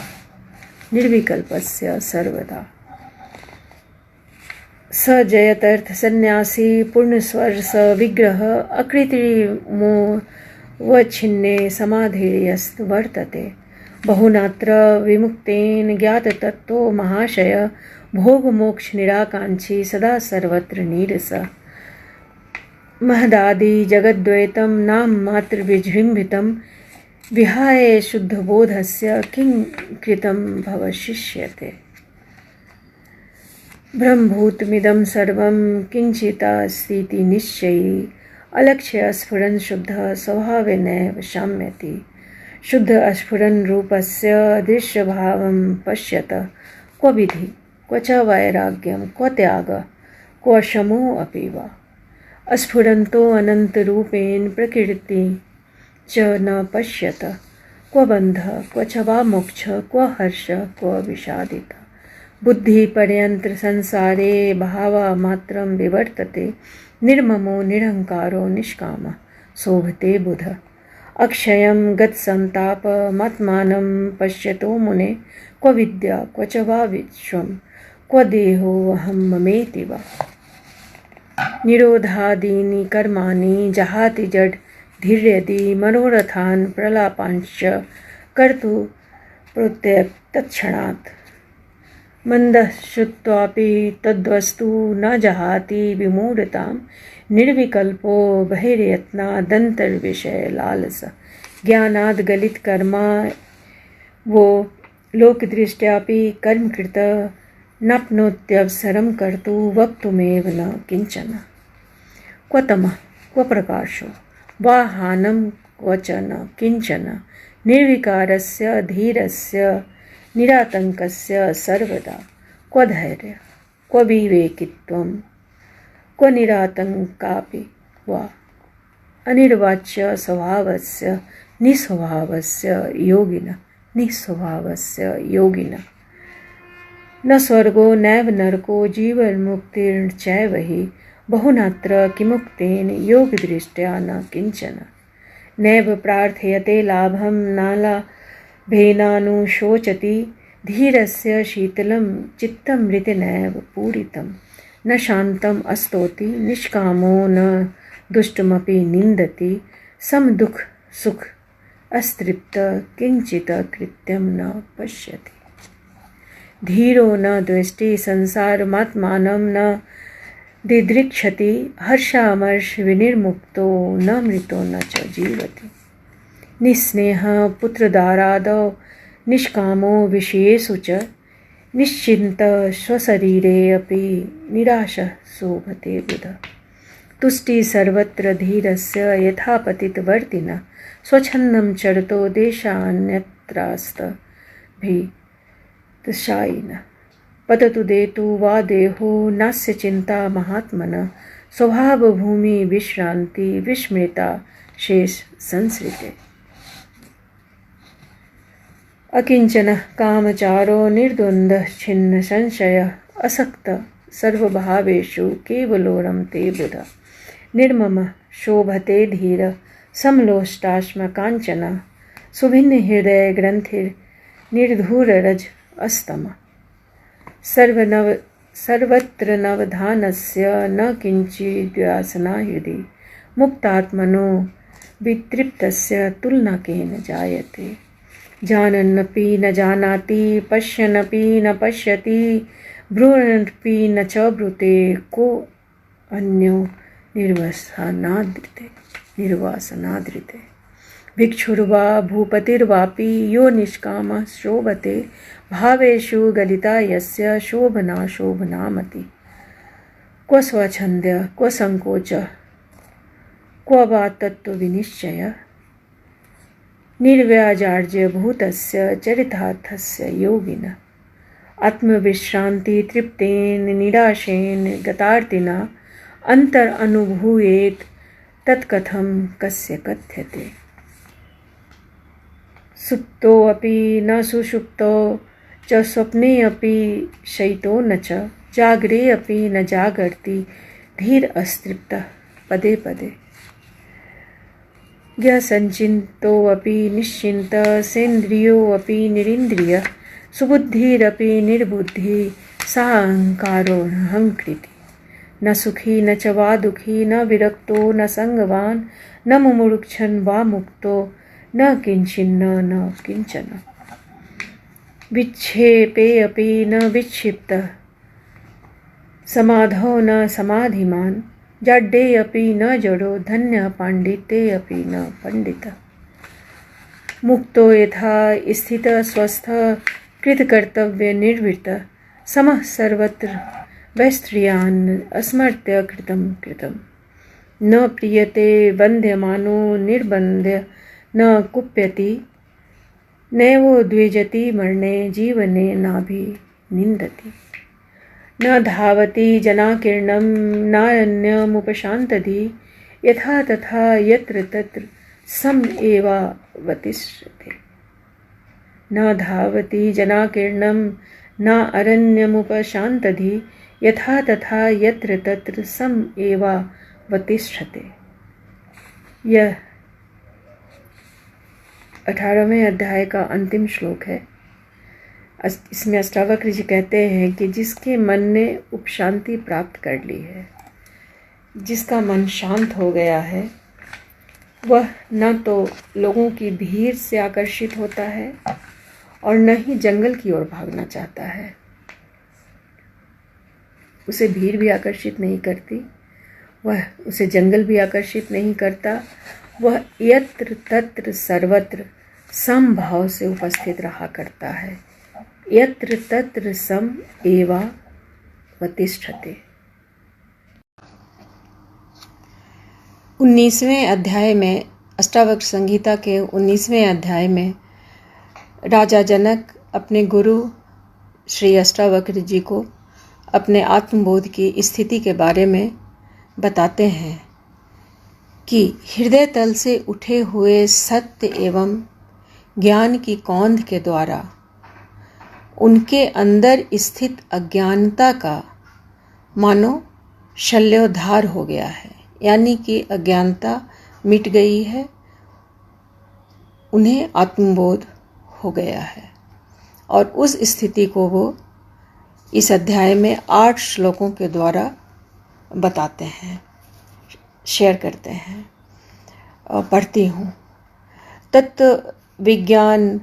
स जयतर्थ सन्यासी पूर्णस्वर्स विग्रह अकृत्रिमोऽवच्छिन्ने समाधिर्यस्त वर्तते। बहुनात्र विमुक्तेन ज्ञाततत्त्वो महाशय भोगमोक्ष निराकांक्षी सदा सर्वत्र नीरसः। महदादि जगद्द्वैतं नाम मात्र विजृंभितं विहाय शुद्धबोधस्य किं कृतं भवशिष्यते। ब्रह्मभूतमिदं सर्वं किंचितास्तीति निश्चयी अलक्ष्य स्फुरन् शुद्धः स्वभावेनैव शाम्यति। शुद्ध अस्फुरन् रूपस्य दृश्यभावं पश्यत क्व विधि क्व च वैराग्यं क्व त्यागः क्व शमो अपि वा। अस्फुरन्तो अनन्तरूपेण प्रकृति च न पश्यत क्व बन्धः क्व च वा मोक्षः क्व हर्षः क्व विषादितः। बुद्धिपर्यन्त्र संसारे भावमात्रं विवर्तते निर्ममो निरहङ्कारो निष्कामः शोभते बुधः। अक्षयं गतसन्तापमात्मानं पश्यतो मुने क्व विद्या क्व च वा विश्वं क्व देहोऽहं ममेति वा। निरोधादीनि कर्माणि जहाति जड धीर्यदि मनोरथान् प्रलापांश्च कर्तु प्रत्यक् तत्क्षणात्। मंदः श्रुत्वापि तद्वस्तु न जहाति विमूढतां निर्विकल्पो बहिर्यत्नादन्तर्विषय लालसा। ज्ञानाद् गलित कर्मा वो लोकदृष्ट्यापि कर्मकृत नाप्नोत्यवसरं कर्तु वक्तुमेव न किंचन। क्व तमः क्व प्रकाशो वाहानं क्व च न किंचन। निर्विकारस्य धीरस्य निरातंकस्य सर्वदा क्व धैर्य क्व विवेकित्वं क्व निरातंकापि वा। अनिर्वाच्य स्वभावस्य निस्वभावस्य योगिनः निस्वभावस्य योगिनः। न स्वर्गो नैव नरको जीवन्मुक्तिर्चैव हि बहुनात्र किमुक्तेन योगदृष्ट्या न किंचन। नैव प्रार्थयते लाभं नालाभेनानुशोचति धीरस्य शीतलं चित्तमृतेनैव पूरितं। न शान्तम् अस्तौति निष्कामो न दुष्टमपि निन्दति समदुःख सुख अस्तृप्त किंचित कृत्यं न पश्यति। धीरो न द्वेष्टि संसारमात्मानं न दिदृक्षति हर्षामर्ष विनिर्मुक्तो न मृतो न च जीवति। निस्नेह पुत्रदारादौ निष्कामो विषयेषु च निश्चिन्त स्वशरीरे अपि निराशः शोभते बुधः। तुष्टि सर्वत्र धीरस्य यथा पतितवर्तिनः स्वच्छन्दं चरतो देशान्यत्रास्तभितशायिनः। पततु देतु वा देहो नास्य चिन्ता महात्मनः स्वभावभूमि विश्रान्ति विस्मृता शेष संसृते। अकिंचनः कामचारो निर्द्वन्द्वः छिन्न संशयः असक्तः सर्वभावेषु केवलो रमते बुधः। निर्ममः शोभते धीरः समलोष्टाश्मकाञ्चनः सुभिन्न हृदय ग्रन्थिर्निर्धूररज अस्तमः। सर्वत्र नवधानस्य न किंचिद्वासना हृदि मुक्तात्मनो वितृप्तस्य तुलना केन जायते। जानन्नपि न जानाति पश्यन्नपि न पश्यति ब्रूवन्नपि न च ब्रूते को अन्यो निर्वासनादृते। भिक्षुर्वा भूपतिर्वापि यो निष्कामः शोभते भावेषु गलिता यस्य शोभना शोभनामति। क्व स्वच्छन्द्य क्व संकोच क्व वा तत्त्वविनिश्चय निर्व्याजार्य भूतस्य चरितार्थस्य योगिनः। आत्मविश्रान्ति तृप्तेन निराशेन गतार्तिना अंतर अनुभूयेत तत्कथं कस्य कथ्यते। सुप्तो अपि न सुषुप्तो च स्वप्ने अपि शयितो न च जागरे अपि न जागर्ति धीर अस्तृप्तः पदे पदे। ज्ञसञ्चिन्तो अपि निश्चिन्तः सेन्द्रियो अपि निरिन्द्रियः सुबुद्धिरपि निर्बुद्धिः साहंकारो अहंकृति। न सुखी न च वा दुखी न विरक्तो न संगवान न मुमुक्षन् वा मुक्तो न किंचिन्न न किंचन। विक्षेपे अपि न विक्षिप्तः समाधौ न समाधिमान् जाड्डे अपि न जडो धन्य पाण्डिते अपि न पंडितः। मुक्तो यथा स्थितः स्वस्थः कृतकर्तव्य निर्वृतः समः सर्वत्र वैस्त्रियान् अस्मर्त्य कृतं कृतम्। न प्रियते बन्ध्यमानो निर्बन्ध्य न कुप्यति नैवो द्विजति मरणे जीवने नाभि निन्दति न धावति जनाकीर्णं नारण्यमुपशान्तति यथा तथा यत्र तत्र सम एवावतिष्ठते न धावति जनाकीर्णं न अरण्यमुपशान्तति यथा तथा यत्र तत्र सम एवावतिष्ठते। यह 18वें अध्याय का अंतिम श्लोक है। इसमें अष्टावक्र जी कहते हैं कि जिसके मन ने उपशांति प्राप्त कर ली है, जिसका मन शांत हो गया है, वह न तो लोगों की भीड़ से आकर्षित होता है और न ही जंगल की ओर भागना चाहता है। उसे भीड़ भी आकर्षित नहीं करती, वह उसे जंगल भी आकर्षित नहीं करता। वह यत्र तत्र सर्वत्र समभाव से उपस्थित रहा करता है। यत्र तत्र सम एवा वतिष्ठते। 19वें अध्याय में, अष्टावक्र संहिता के 19वें अध्याय में राजा जनक अपने गुरु श्री अष्टावक्र जी को अपने आत्मबोध की स्थिति के बारे में बताते हैं कि हृदय तल से उठे हुए सत्य एवं ज्ञान की कौंध के द्वारा उनके अंदर स्थित अज्ञानता का मानो शल्योद्धार हो गया है, यानी कि अज्ञानता मिट गई है, उन्हें आत्मबोध हो गया है। और उस स्थिति को वो इस अध्याय में 8 श्लोकों के द्वारा बताते हैं, शेयर करते हैं। पढ़ती हूँ। तत्व विज्ञान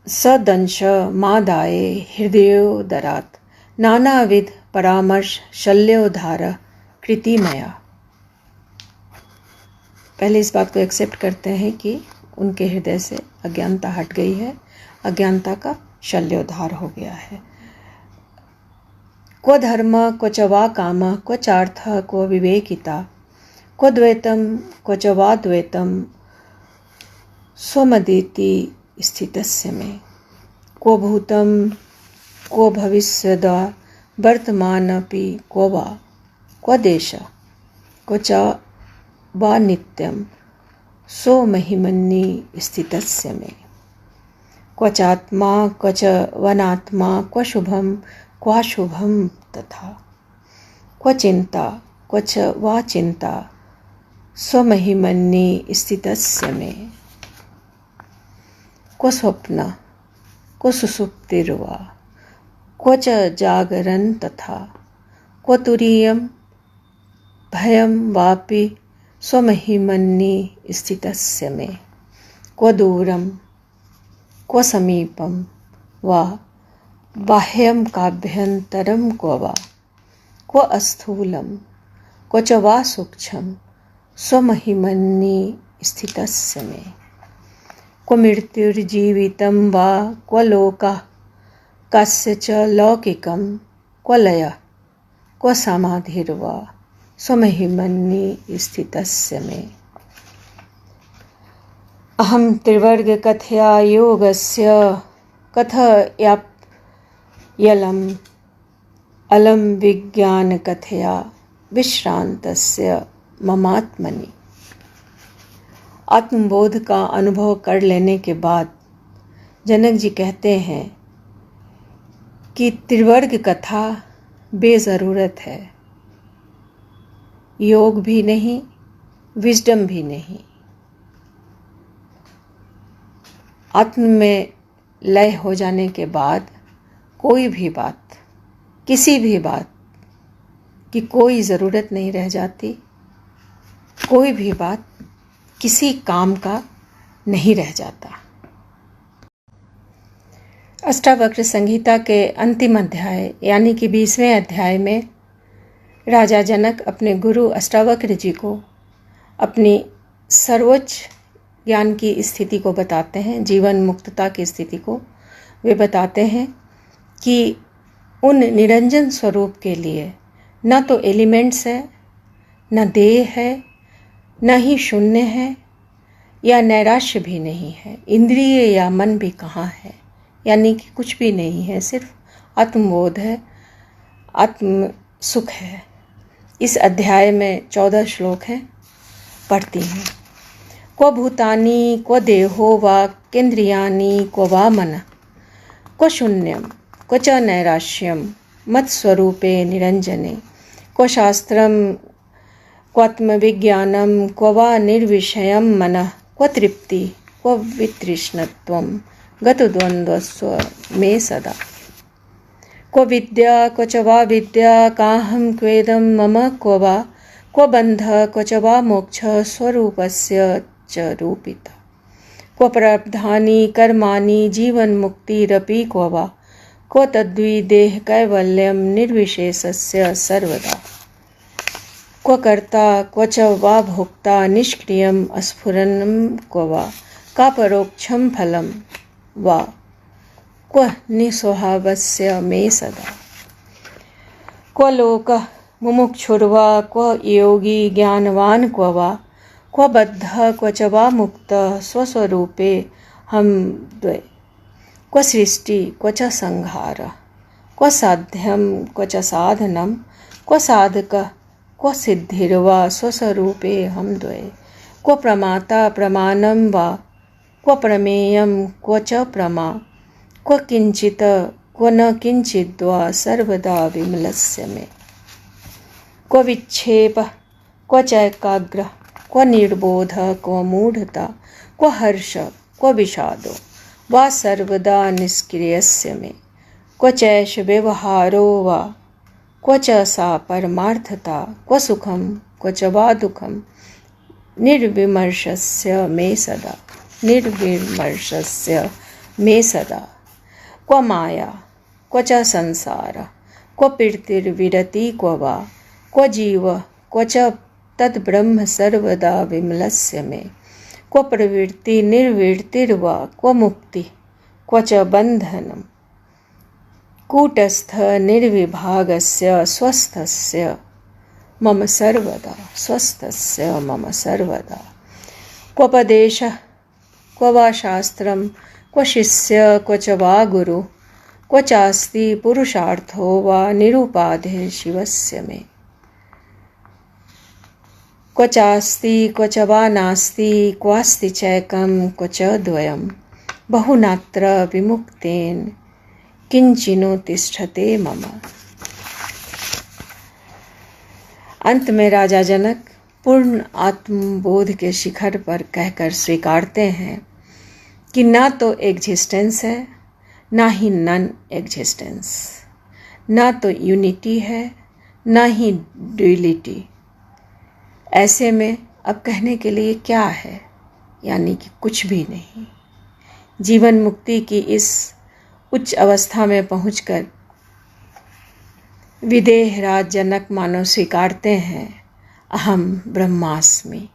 सदंश मादाये हृदयोदरात् नानाविध परामर्श शल्योद्धार कृतिमया। पहले इस बात को एक्सेप्ट करते हैं कि उनके हृदय से अज्ञानता हट गई है, अज्ञानता का शल्योद्धार हो गया है। क्व धर्म क्व च वा काम क्व चार्थ क्व विवेकिता क्व द्वैतम क्व च वा द्वैतम स्वमदिति स्थितस्य में क्व भूतम क्व भविष्यदा वर्तमानपि क्व वा क्व देश क्व च वा नित्यम सो महिमन्नि स्थितस्य में क्व चात्मा क्व च वनात्मा क्व शुभम क्वाशुभम तथा क्व चिंता क्व च वा चिंता स्वमहिमन्नि स्थितस्य में क्व स्वप्न क्व सुसुप्तिर्वा क्व च जागरन् तथा क्व तुरीयं भयं वापि स्वमहिमन्नि स्थितस्य में क्व दूरं क्व समीपं वा बाह्यं काभ्यन्तरं क्व वा क्व अस्थूलं क्व च वा सूक्ष्मं स्वमहिमन्नि स्थितस्य में क्व मृत्युर्जीवितं वा क्व लोकः कस्य च लौकिकं क्व लयः क्व समाधिर्वा स्वमहिमन्नि स्थितस्य में अहं त्रिवर्ग कथया योगस्य कथयाप्यलम् अलम विज्ञान कथया विश्रांतस्य ममात्मनि। आत्मबोध का अनुभव कर लेने के बाद जनक जी कहते हैं कि त्रिवर्ग कथा बेज़रूरत है, योग भी नहीं, विजडम भी नहीं। आत्म में लय हो जाने के बाद कोई भी बात, किसी भी बात की कोई ज़रूरत नहीं रह जाती, कोई भी बात किसी काम का नहीं रह जाता। अष्टावक्र संहिता के अंतिम अध्याय यानी कि 20वें अध्याय में राजा जनक अपने गुरु अष्टावक्र जी को अपनी सर्वोच्च ज्ञान की स्थिति को बताते हैं, जीवन मुक्तता की स्थिति को वे बताते हैं कि उन निरंजन स्वरूप के लिए न तो एलिमेंट्स है, न देह है, न ही शून्य है, या नैराश्य भी नहीं है। इंद्रिय या मन भी कहाँ है, यानी कि कुछ भी नहीं है, सिर्फ आत्मबोध है, आत्म सुख है। इस अध्याय में 14 श्लोक हैं, पढ़ती हैं। क्व भूतानि क्व देहो वा केन्द्रियाणि क्व वा मनः, क्व शून्यं क्व च नैराश्यं मत्स्वरूपे निरञ्जने, क्व शास्त्रं क्वात्मविज्ञानं क्व वा निर्विषयं मनः, क्व तृप्ति क्व वितृष्णत्वं गतद्वन्द्वस्व मे सदा, क्व विद्या क्व च वा विद्या काहं क्वेदं मम क्व वा, क्व बन्धः क्व च वा मोक्षः स्वरूपस्य च रूपिता, क्व प्रारब्धानि कर्माणि जीवन्मुक्तिरपि क्व वा, क्व तद्वि देह कैवल्यं निर्विशेषस्य सर्वदा, क्व कर्ता क्व च वा भोक्ता निष्क्रियम् अस्फुरन्नं क्व वा, कापरोक्षं फलं वा, क्व निस्वभावस्य मे सदा, क्व लोकः मुमुक्षुर्वा क्व योगी ज्ञानवान् क्व वा, क्व बद्धः क्व च वा मुक्तः स्वस्वरूपे हम द्वे, क्व सृष्टि क्व च संहारः, क्व साध्यं क्व च साधनं, क्व साधकः क्व सिद्धिर्वा स्वस्वरूपे हम द्वे, क्व प्रमाता प्रमाणं वा, क्व प्रमेयं क्व च प्रमा, क्व किंचित् क्व न किंचिद्वा सर्वदा विमलस्य मे, क्व विक्षेपः क्व च एकाग्रः, क्व निर्बोधः क्व मूढता, क्व हर्षः क्व विषादो वा सर्वदा निष्क्रियस्य मे, क्व चैष व्यवहारो वा, क्व च सा परमार्थता, क्व सुखं क्व च वा दुःखं निर्विमर्शस्य मे सदा, निर्विमर्शस्य मे सदा, क्व माया क्व च संसारः, क्व प्रीतिर्विरति क्व वा, क्व जीव क्व च तद्ब्रह्म सर्वदा विमलस्य मे, क्व प्रवृत्ति निर्वृत्तिर्वा, क्व मुक्ति क्व च बन्धनं, कूटस्थ निर्विभागस्य स्वस्थस्य मम सर्वदा, स्वस्थस्य मम सर्वदा, क्वोपदेशः क्व वा शास्त्रं, क्व शिष्य क्व च वा गुरु, क्व चास्ति पुरुषार्थो वा निरुपाधिः शिवस्य मे, क्व चास्ति क्व च वा नास्ति, क्वास्ति चैकं क्व च द्वयं, बहुनात्र विमुक्तेन किंचिनो तिष्ठते मम। अंत में राजा जनक पूर्ण आत्मबोध के शिखर पर कहकर स्वीकारते हैं कि ना तो एग्जिस्टेंस है, ना ही नन एग्जिस्टेंस, ना तो यूनिटी है, ना ही ड्यूलिटी। ऐसे में अब कहने के लिए क्या है, यानी कि कुछ भी नहीं। जीवन मुक्ति की इस उच्च अवस्था में पहुंचकर विदेह राज जनक मानो स्वीकारते हैं, अहम ब्रह्मास्मि।